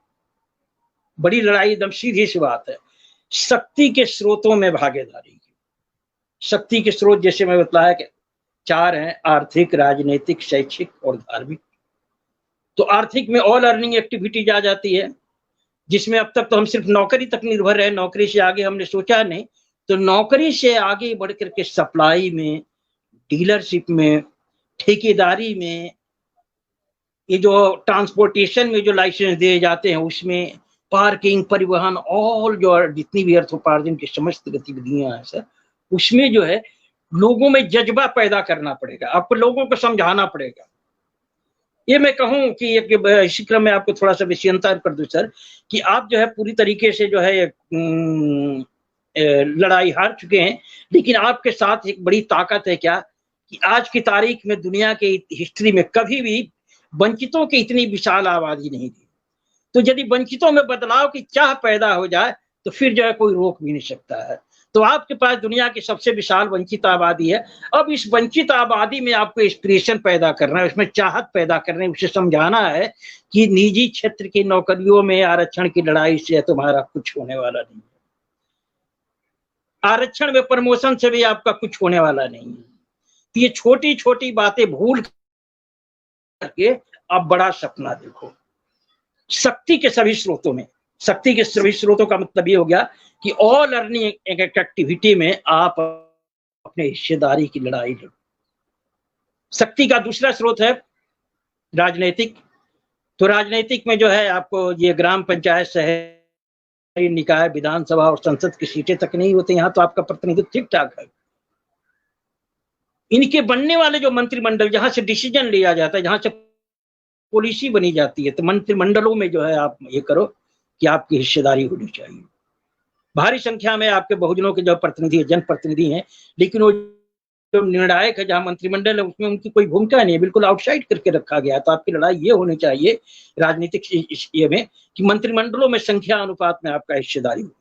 बड़ी लड़ाई एकदम सीधी सी बात है, शक्ति के स्रोतों में भागीदारी की। शक्ति के स्रोत जैसे मैं बताया कि 4 हैं, आर्थिक, राजनीतिक, शैक्षिक और धार्मिक। तो आर्थिक में ऑल अर्निंग एक्टिविटीज आ जाती है, जिसमें अब तक तो हम सिर्फ नौकरी तक निर्भर रहे, नौकरी से आगे हमने सोचा नहीं। तो नौकरी से आगे बढ़ करके सप्लाई में, डीलरशिप में, ठेकेदारी में, ये जो ट्रांसपोर्टेशन में जो लाइसेंस दिए जाते हैं उसमें, पार्किंग, परिवहन, ऑल जो जितनी भी अर्थोपार्जन की समस्त गतिविधियां हैं सर, उसमें जो है लोगों में जज्बा पैदा करना पड़ेगा, आपको लोगों को समझाना पड़ेगा। ये मैं कहूं कि इसी क्रम में आपको थोड़ा सा विषयांतर कर दूं सर, कि आप जो है पूरी तरीके से जो है लड़ाई हार चुके हैं, लेकिन आपके साथ एक बड़ी ताकत है क्या, कि आज की तारीख में दुनिया के हिस्ट्री में कभी भी वंचितों की इतनी विशाल आबादी नहीं थी। तो यदि वंचितों में बदलाव की चाह पैदा हो जाए तो फिर जो है कोई रोक भी नहीं सकता है। तो आपके पास दुनिया की सबसे विशाल वंचित आबादी है। अब इस वंचित आबादी में आपको इंस्पिरेशन पैदा करना है, उसमें चाहत पैदा करना है, उसे समझाना है कि निजी क्षेत्र की नौकरियों में आरक्षण की लड़ाई से तुम्हारा कुछ होने वाला नहीं है, आरक्षण में प्रमोशन से भी आपका कुछ होने वाला नहीं है। तो ये छोटी छोटी बातें भूल करके आप बड़ा सपना देखो। शक्ति के सभी स्रोतों में, शक्ति के सभी स्रोतों का मतलब ये हो गया कि ऑल अर्निंग एक्टिविटी में आप अपने हिस्सेदारी की लड़ाई लड़ो। शक्ति का दूसरा स्रोत है राजनीतिक। तो राजनीतिक में जो है आपको ये ग्राम पंचायत, शहरी निकाय, विधानसभा और संसद की सीटें तक नहीं होती, यहाँ तो आपका प्रतिनिधित्व ठीक ठाक है। इनके बनने वाले जो मंत्रिमंडल, जहां से डिसीजन लिया जाता है, जहां से पॉलिसी बनी जाती है, तो मंत्रिमंडलों में जो है आप ये करो कि आपकी हिस्सेदारी होनी चाहिए। भारी संख्या में आपके बहुजनों के जो प्रतिनिधि है, जनप्रतिनिधि हैं, लेकिन वो जो निर्णायक है, जहां मंत्रिमंडल है, उसमें उनकी कोई भूमिका नहीं है, बिल्कुल आउटसाइड करके रखा गया। तो आपकी लड़ाई ये होनी चाहिए राजनीतिक ये में कि मंत्रिमंडलों में संख्या अनुपात में आपका हिस्सेदारी हो।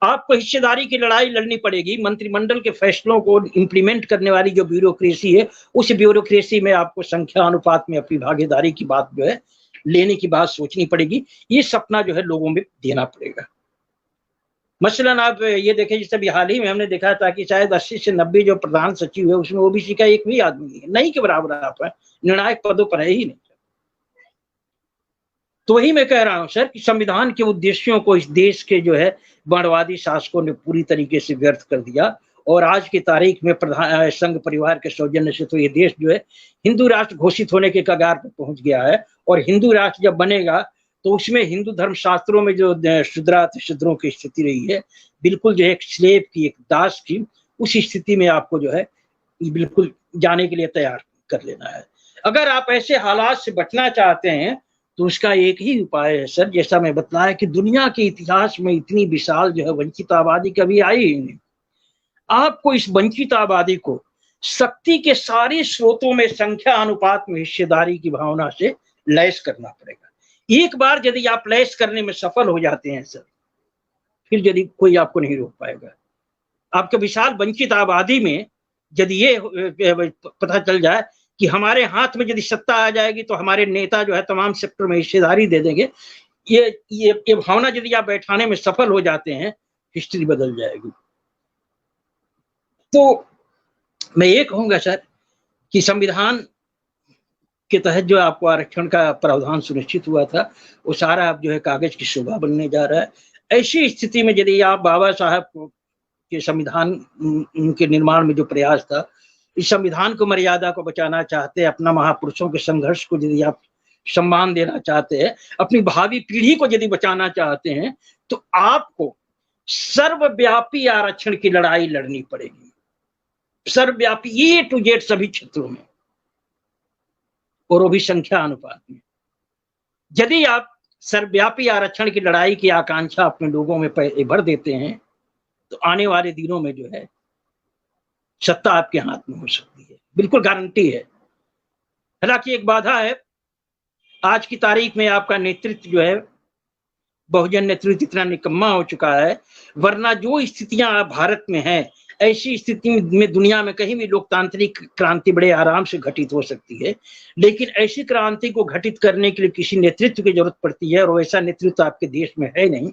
आपको हिस्सेदारी की लड़ाई लड़नी पड़ेगी। मंत्रिमंडल के फैसलों को इंप्लीमेंट करने वाली जो ब्यूरोक्रेसी है, उस ब्यूरोक्रेसी में आपको संख्या अनुपात में अपनी भागीदारी की बात जो है लेने की बात सोचनी पड़ेगी। ये सपना जो है लोगों में देना पड़ेगा। मसलन आप ये देखें, जैसे अभी हाल ही में हमने देखा था कि शायद 80 से 90 जो प्रधान सचिव है उसमें ओबीसी का एक भी आदमी नहीं के बराबर आप है, निर्णायक पदों पर है ही नहीं। तो वही मैं कह रहा हूं सर कि संविधान के उद्देश्यों को इस देश के जो है वर्णवादी शासकों ने पूरी तरीके से व्यर्थ कर दिया। और आज की तारीख में प्रधान संघ परिवार के सौजन्य से तो ये देश जो है हिंदू राष्ट्र घोषित होने के कगार पर पहुंच गया है। और हिंदू राष्ट्र जब बनेगा तो उसमें हिंदू धर्म शास्त्रों में जो शूद्रों की स्थिति रही है, बिल्कुल जो है एक स्लेव की, एक दास की, उस स्थिति में आपको जो है बिल्कुल जाने के लिए तैयार कर लेना है। अगर आप ऐसे हालात से बचना चाहते हैं तो उसका एक ही उपाय है सर, जैसा मैं बताया कि दुनिया के इतिहास में इतनी विशाल जो है वंचित आबादी कभी आई ही नहीं। आपको इस वंचित आबादी को शक्ति के सारे स्रोतों में संख्या अनुपात में हिस्सेदारी की भावना से लैस करना पड़ेगा। एक बार यदि आप लैस करने में सफल हो जाते हैं सर, फिर यदि कोई आपको नहीं रोक पाएगा। आपके विशाल वंचित आबादी में यदि ये पता चल जाए कि हमारे हाथ में यदि सत्ता आ जाएगी तो हमारे नेता जो है तमाम सेक्टर में हिस्सेदारी दे देंगे, ये भावना यदि आप बैठाने में सफल हो जाते हैं, हिस्ट्री बदल जाएगी। तो मैं ये कहूंगा सर कि संविधान के तहत जो आपको आरक्षण का प्रावधान सुनिश्चित हुआ था, वो सारा अब जो है कागज की शोभा बनने जा रहा है। ऐसी स्थिति में यदि आप बाबा साहब के संविधान के निर्माण में जो प्रयास था, इस संविधान को मर्यादा को बचाना चाहते हैं, अपना महापुरुषों के संघर्ष को यदि आप सम्मान देना चाहते हैं, अपनी भावी पीढ़ी को यदि बचाना चाहते हैं, तो आपको सर्वव्यापी आरक्षण की लड़ाई लड़नी पड़ेगी। सर्वव्यापी ए टू जेड सभी क्षेत्रों में, और वो भी संख्या अनुपात में। यदि आप सर्वव्यापी आरक्षण की लड़ाई की आकांक्षा अपने लोगों में भर देते हैं तो आने वाले दिनों में जो है सत्ता आपके हाथ में हो सकती है, बिल्कुल गारंटी है। हालांकि एक बाधा है, आज की तारीख में आपका नेतृत्व जो है, बहुजन नेतृत्व इतना निकम्मा हो चुका है, वरना जो स्थितियां भारत में हैं, ऐसी स्थिति में दुनिया में कहीं भी लोकतांत्रिक क्रांति बड़े आराम से घटित हो सकती है। लेकिन ऐसी क्रांति को घटित करने के लिए किसी नेतृत्व की जरूरत पड़ती है, और वैसा नेतृत्व आपके देश में है नहीं।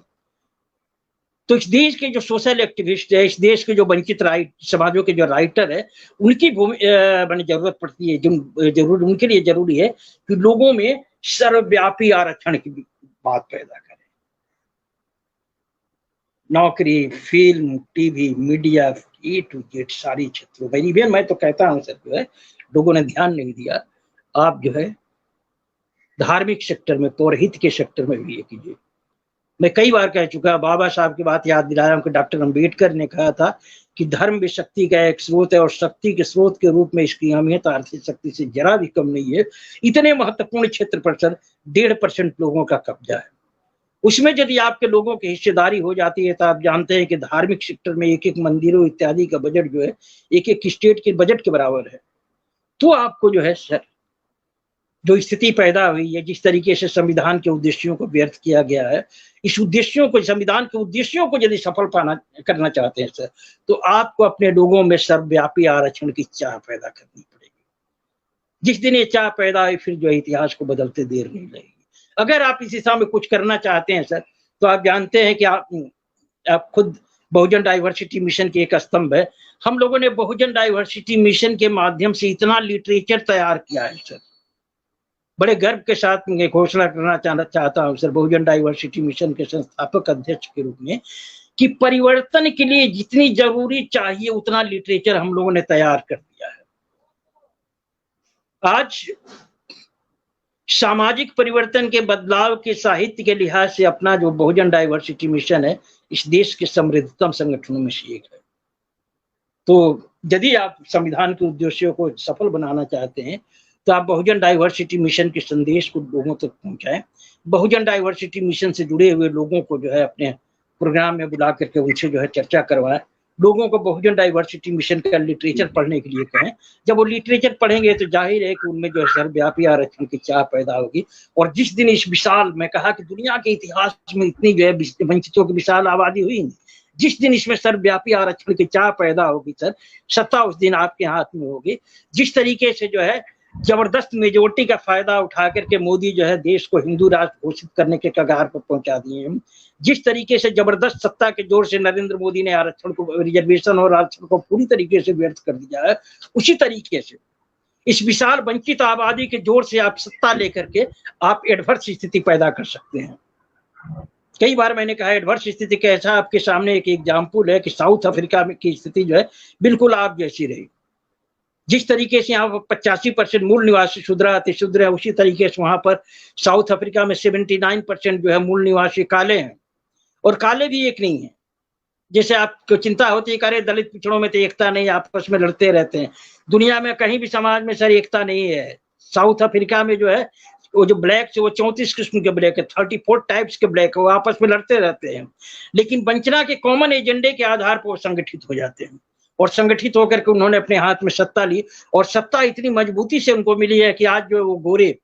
तो इस देश के जो सोशल एक्टिविस्ट है, इस देश के जो वंचित समाजों के जो राइटर है, उनकी जरूरत पड़ती है। जरूर उनके लिए जरूरी है कि लोगों में सर्वव्यापी आरक्षण की बात पैदा करें। नौकरी, film, TV, media, A to Z सारी क्षेत्रों में। इवन मैं तो कहता हूं सर, जो है लोगों ने ध्यान नहीं दिया, आप जो है धार्मिक सेक्टर में, पौरहित के सेक्टर में भी ये कीजिए। मैं कई बार कह चुका, बाबा साहब की बात याद दिलाया हूं कि डॉक्टर अम्बेडकर ने कहा था कि धर्म भी शक्ति का एक स्रोत है, और शक्ति के स्रोत के रूप में इसकी अहमियत आर्थिक शक्ति से जरा भी कम नहीं है। इतने महत्वपूर्ण क्षेत्र पर सर 1.5% लोगों का कब्जा है। उसमें यदि आपके लोगों की हिस्सेदारी हो जाती है तो आप जानते हैं कि धार्मिक सेक्टर में एक मंदिरों इत्यादि का बजट जो है एक स्टेट के बजट के बराबर है। तो आपको जो है सर, जो स्थिति पैदा हुई है, जिस तरीके से संविधान के उद्देश्यों को व्यर्थ किया गया है, इस उद्देश्यों को, संविधान के उद्देश्यों को यदि सफल करना चाहते हैं सर, तो आपको अपने लोगों में सर्वव्यापी आरक्षण की चाह पैदा करनी पड़ेगी। जिस दिन ये चाह पैदा हुई, फिर जो इतिहास को बदलते देर नहीं लगेगी। अगर आप इस दिशा में कुछ करना चाहते हैं सर, तो आप जानते हैं कि आप खुद बहुजन डाइवर्सिटी मिशन के एक स्तंभ है। हम लोगों ने बहुजन डाइवर्सिटी मिशन के माध्यम से इतना लिटरेचर तैयार किया है सर, बड़े गर्व के साथ मैं घोषणा करना चाहता हूं सर, बहुजन डाइवर्सिटी मिशन के संस्थापक अध्यक्ष के रूप में, कि परिवर्तन के लिए जितनी जरूरी चाहिए उतना लिटरेचर हम लोगों ने तैयार कर दिया है। आज सामाजिक परिवर्तन के बदलाव के साहित्य के लिहाज से अपना जो बहुजन डाइवर्सिटी मिशन है, इस देश के समृद्धतम संगठनों में से एक है। तो यदि आप संविधान के उद्देश्यों को सफल बनाना चाहते हैं तो आप बहुजन डाइवर्सिटी मिशन के संदेश को लोगों तक पहुंचाएं। बहुजन डाइवर्सिटी मिशन से जुड़े हुए लोगों को जो है अपने प्रोग्राम में बुला करके उनसे जो है चर्चा करवाएं। लोगों को बहुजन डाइवर्सिटी मिशन का लिटरेचर पढ़ने के लिए कहें। जब वो लिटरेचर पढ़ेंगे तो जाहिर है कि उनमें जो है सर्वव्यापी आरक्षण की चाह पैदा होगी। और जिस दिन इस विशाल, मैं कहा कि दुनिया के इतिहास में इतनी जो है वंचितों की विशाल आबादी हुई, जिस दिन इसमें सर्वव्यापी आरक्षण की चाह पैदा होगी सर, सत्ता उस दिन आपके हाथ में होगी। जिस तरीके से जो है जबरदस्त मेजोरिटी का फायदा उठा करके मोदी जो है देश को हिंदू राष्ट्र घोषित करने के कगार पर पहुंचा दिए हैं, जिस तरीके से जबरदस्त सत्ता के जोर से नरेंद्र मोदी ने आरक्षण को, रिजर्वेशन और आरक्षण को पूरी तरीके से व्यर्थ कर दिया है, उसी तरीके से इस विशाल वंचित आबादी के जोर से आप सत्ता लेकर के आप एडवर्स स्थिति पैदा कर सकते हैं। कई बार मैंने कहा एडवर्स स्थिति कैसा, आपके सामने एक एग्जाम्पल है कि साउथ अफ्रीका में की स्थिति जो है बिल्कुल आप जैसी रही। जिस तरीके से यहाँ पर 85% मूल निवासी शूद्र अतिशूद्र है, उसी तरीके से वहां पर साउथ अफ्रीका में 79% जो है मूल निवासी काले हैं। और काले भी एक नहीं है, जैसे आपको चिंता होती है अरे दलित पिछड़ों में तो एकता नहीं, आपस में लड़ते रहते हैं। दुनिया में कहीं भी समाज में सर एकता नहीं है। साउथ अफ्रीका में जो है वो जो ब्लैक वो 34 किस्म के ब्लैक है, 34 टाइप्स के ब्लैक है, वो आपस में लड़ते रहते हैं। लेकिन वंचना के कॉमन एजेंडे के आधार पर वो संगठित हो जाते हैं और संगठित होकर के उन्होंने अपने हाथ में सत्ता ली। और सत्ता इतनी मजबूती से उनको मिली है कि आज जो वो गोरे,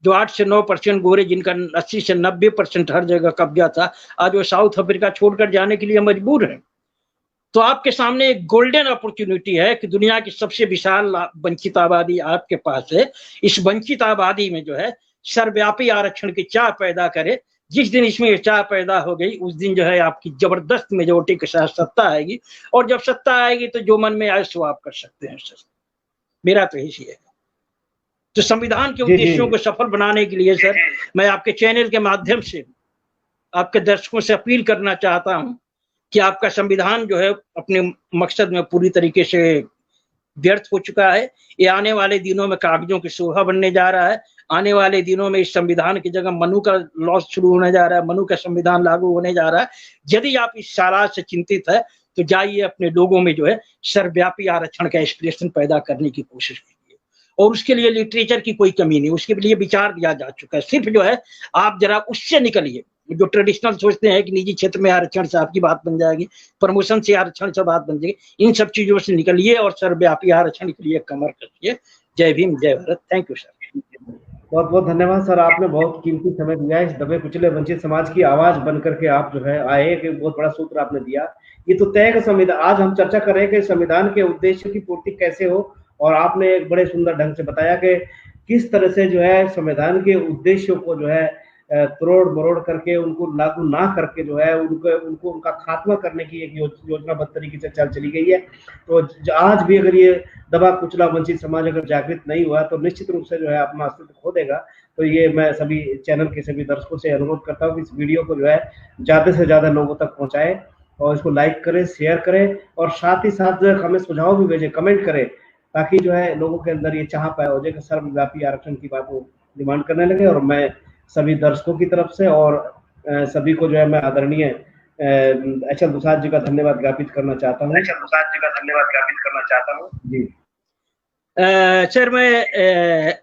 जो 8 से 9% गोरे जिनका 80 से 90% हर जगह कब्जा था, आज वो साउथ अफ्रीका छोड़कर जाने के लिए मजबूर है। तो आपके सामने एक गोल्डन अपॉर्चुनिटी है कि दुनिया की सबसे विशाल वंचित आबादी आपके पास है। इस वंचित आबादी में जो है सर्वव्यापी आरक्षण की चाह पैदा करे। जिस दिन इसमें चाह पैदा हो गई उस दिन जो है आपकी जबरदस्त मेजोरिटी के साथ सत्ता आएगी। और जब सत्ता आएगी तो जो मन में आए सो आप कर सकते हैं सर। मेरा तो यही है। तो संविधान के उद्देश्यों को सफल बनाने के लिए सर मैं आपके चैनल के माध्यम से आपके दर्शकों से अपील करना चाहता हूं कि आपका संविधान जो है अपने मकसद में पूरी तरीके से व्यर्थ हो चुका है। ये आने वाले दिनों में कागजों की शोभा बनने जा रहा है। आने वाले दिनों में इस संविधान की जगह मनु का लॉ शुरू होने जा रहा है, मनु का संविधान लागू होने जा रहा है। यदि आप इस सारा से चिंतित है तो जाइए अपने लोगों में जो है सर्वव्यापी आरक्षण का एस्पिरेशन पैदा करने की कोशिश कीजिए। और उसके लिए लिटरेचर की कोई कमी नहीं, उसके लिए विचार दिया जा चुका है। सिर्फ जो है आप जरा उससे निकलिए। जो ट्रेडिशनल सोचते हैं कि निजी क्षेत्र में आरक्षण से आपकी बात बन जाएगी, प्रमोशन से आरक्षण से बात बन जाएगी, इन सब चीजों से निकलिए और सर्वव्यापी आरक्षण के लिए कमर कसिए। जय भीम, जय भारत। Thank you sir. बहुत बहुत धन्यवाद सर, आपने बहुत कीमती समय दिया है। इस दबे कुचले वंचित समाज की आवाज बनकर के आप जो है आए, कि बहुत बड़ा सूत्र आपने दिया। ये तो तय का संविधान, आज हम चर्चा कर रहे हैं कि संविधान के उद्देश्य की पूर्ति कैसे हो, और आपने एक बड़े सुंदर ढंग से बताया कि किस तरह से जो है संविधान के उद्देश्यों को जो है तोड़ मरोड़ करके उनको लागू ना करके जो है उनको उनका खात्मा करने की एक योजनाबद्ध तरीके से चली गई है। तो आज भी अगर ये दबा कुचला वंचित समाज अगर जागृत नहीं हुआ तो निश्चित रूप से जो है अपना अस्तित्व खो देगा। तो ये मैं सभी चैनल के सभी दर्शकों से अनुरोध करता हूँ कि इस वीडियो को जो है ज्यादा से ज्यादा लोगों तक पहुंचाएं और इसको लाइक करें, शेयर करें, और साथ ही साथ जो है हमें सुझाव भी भेजें, कमेंट करें, ताकि जो है लोगों के अंदर ये चाह पैदा हो जाए कि सर्वव्यापी आरक्षण की बात वो डिमांड करने लगे। और मैं सभी दर्शकों की तरफ से और सभी को जो है मैं आदरणीय एच एल दुसाद जी का धन्यवाद ज्ञापित करना चाहता हूँ। जी सर, मैं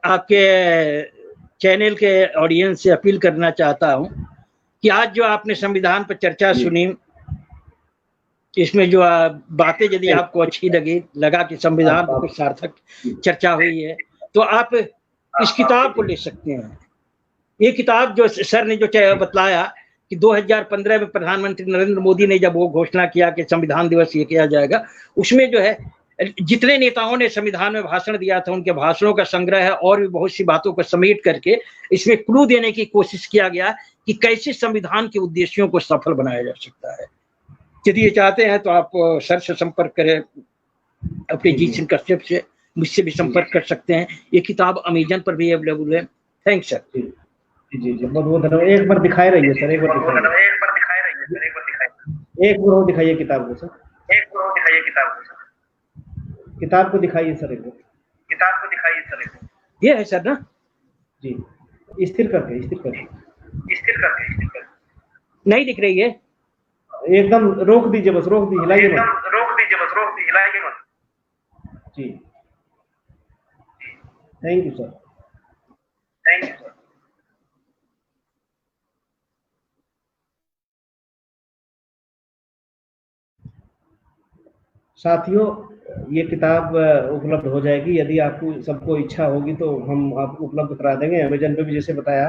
आपके चैनल के ऑडियंस से अपील करना चाहता हूँ कि आज जो आपने संविधान पर चर्चा सुनी, इसमें जो बातें यदि आपको अच्छी लगा कि संविधान पर कुछ सार्थक चर्चा हुई है, तो आप इस किताब को ले सकते हैं। ये किताब जो सर ने जो बतलाया कि 2015 में प्रधानमंत्री नरेंद्र मोदी ने जब वो घोषणा किया कि संविधान दिवस ये किया जाएगा, उसमें जो है जितने नेताओं ने संविधान में भाषण दिया था उनके भाषणों का संग्रह है और भी बहुत सी बातों को समेट करके इसमें क्लू देने की कोशिश किया गया कि कैसे संविधान के उद्देश्यों को सफल बनाया जा सकता है। यदि ये चाहते हैं तो आप सर से संपर्क करें, अपने जीत सिंह कश्यप से, मुझसे भी संपर्क कर सकते हैं। ये किताब अमेजन पर भी अवेलेबल है। Thanks sir. जी जी जी, बहुत बहुत धन्यवाद। एक बार दिखाई रही है सर, एक बार वो दिखाइए किताब को सर, किताब को दिखाइए सर, एक बार। ये है सर ना जी, स्थिर करके नहीं दिख रही है, एकदम रोक दीजिए, बस रोक दीजिए, हिलाइए मत। जी थैंक यू सर। साथियों, ये किताब उपलब्ध हो जाएगी, यदि आपको सबको इच्छा होगी तो हम आपको उपलब्ध करा देंगे अमेजन पे भी, जैसे बताया।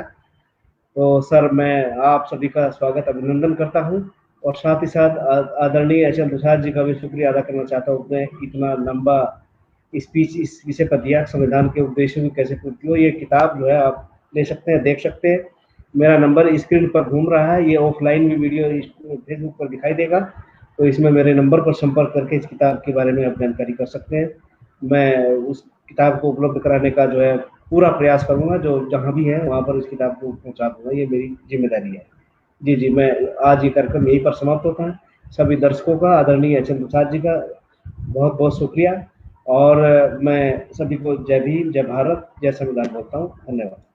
तो सर, मैं आप सभी का स्वागत अभिनंदन करता हूँ, और साथ ही साथ आदरणीय एच.एल. प्रसाद जी का भी शुक्रिया अदा करना चाहता हूँ, उसने इतना लंबा स्पीच इस विषय पर दिया, संविधान के उद्देश्यों की कैसे पूर्ति हो। ये किताब जो है आप ले सकते हैं, देख सकते हैं। मेरा नंबर स्क्रीन पर घूम रहा है, ये ऑफलाइन भी वीडियो फेसबुक पर दिखाई देगा, तो इसमें मेरे नंबर पर संपर्क करके इस किताब के बारे में आप जानकारी कर सकते हैं। मैं उस किताब को उपलब्ध कराने का जो है पूरा प्रयास करूंगा, जो जहाँ भी है वहाँ पर इस किताब को पहुँचा दूंगा, ये मेरी जिम्मेदारी है। जी जी, मैं आज ये कार्यक्रम यहीं पर समाप्त होता है। सभी दर्शकों का, आदरणीय एच.एल. प्रसाद जी का बहुत बहुत शुक्रिया, और मैं सभी को जय भीम, जय भारत, जय संविधान बोलता हूँ। धन्यवाद।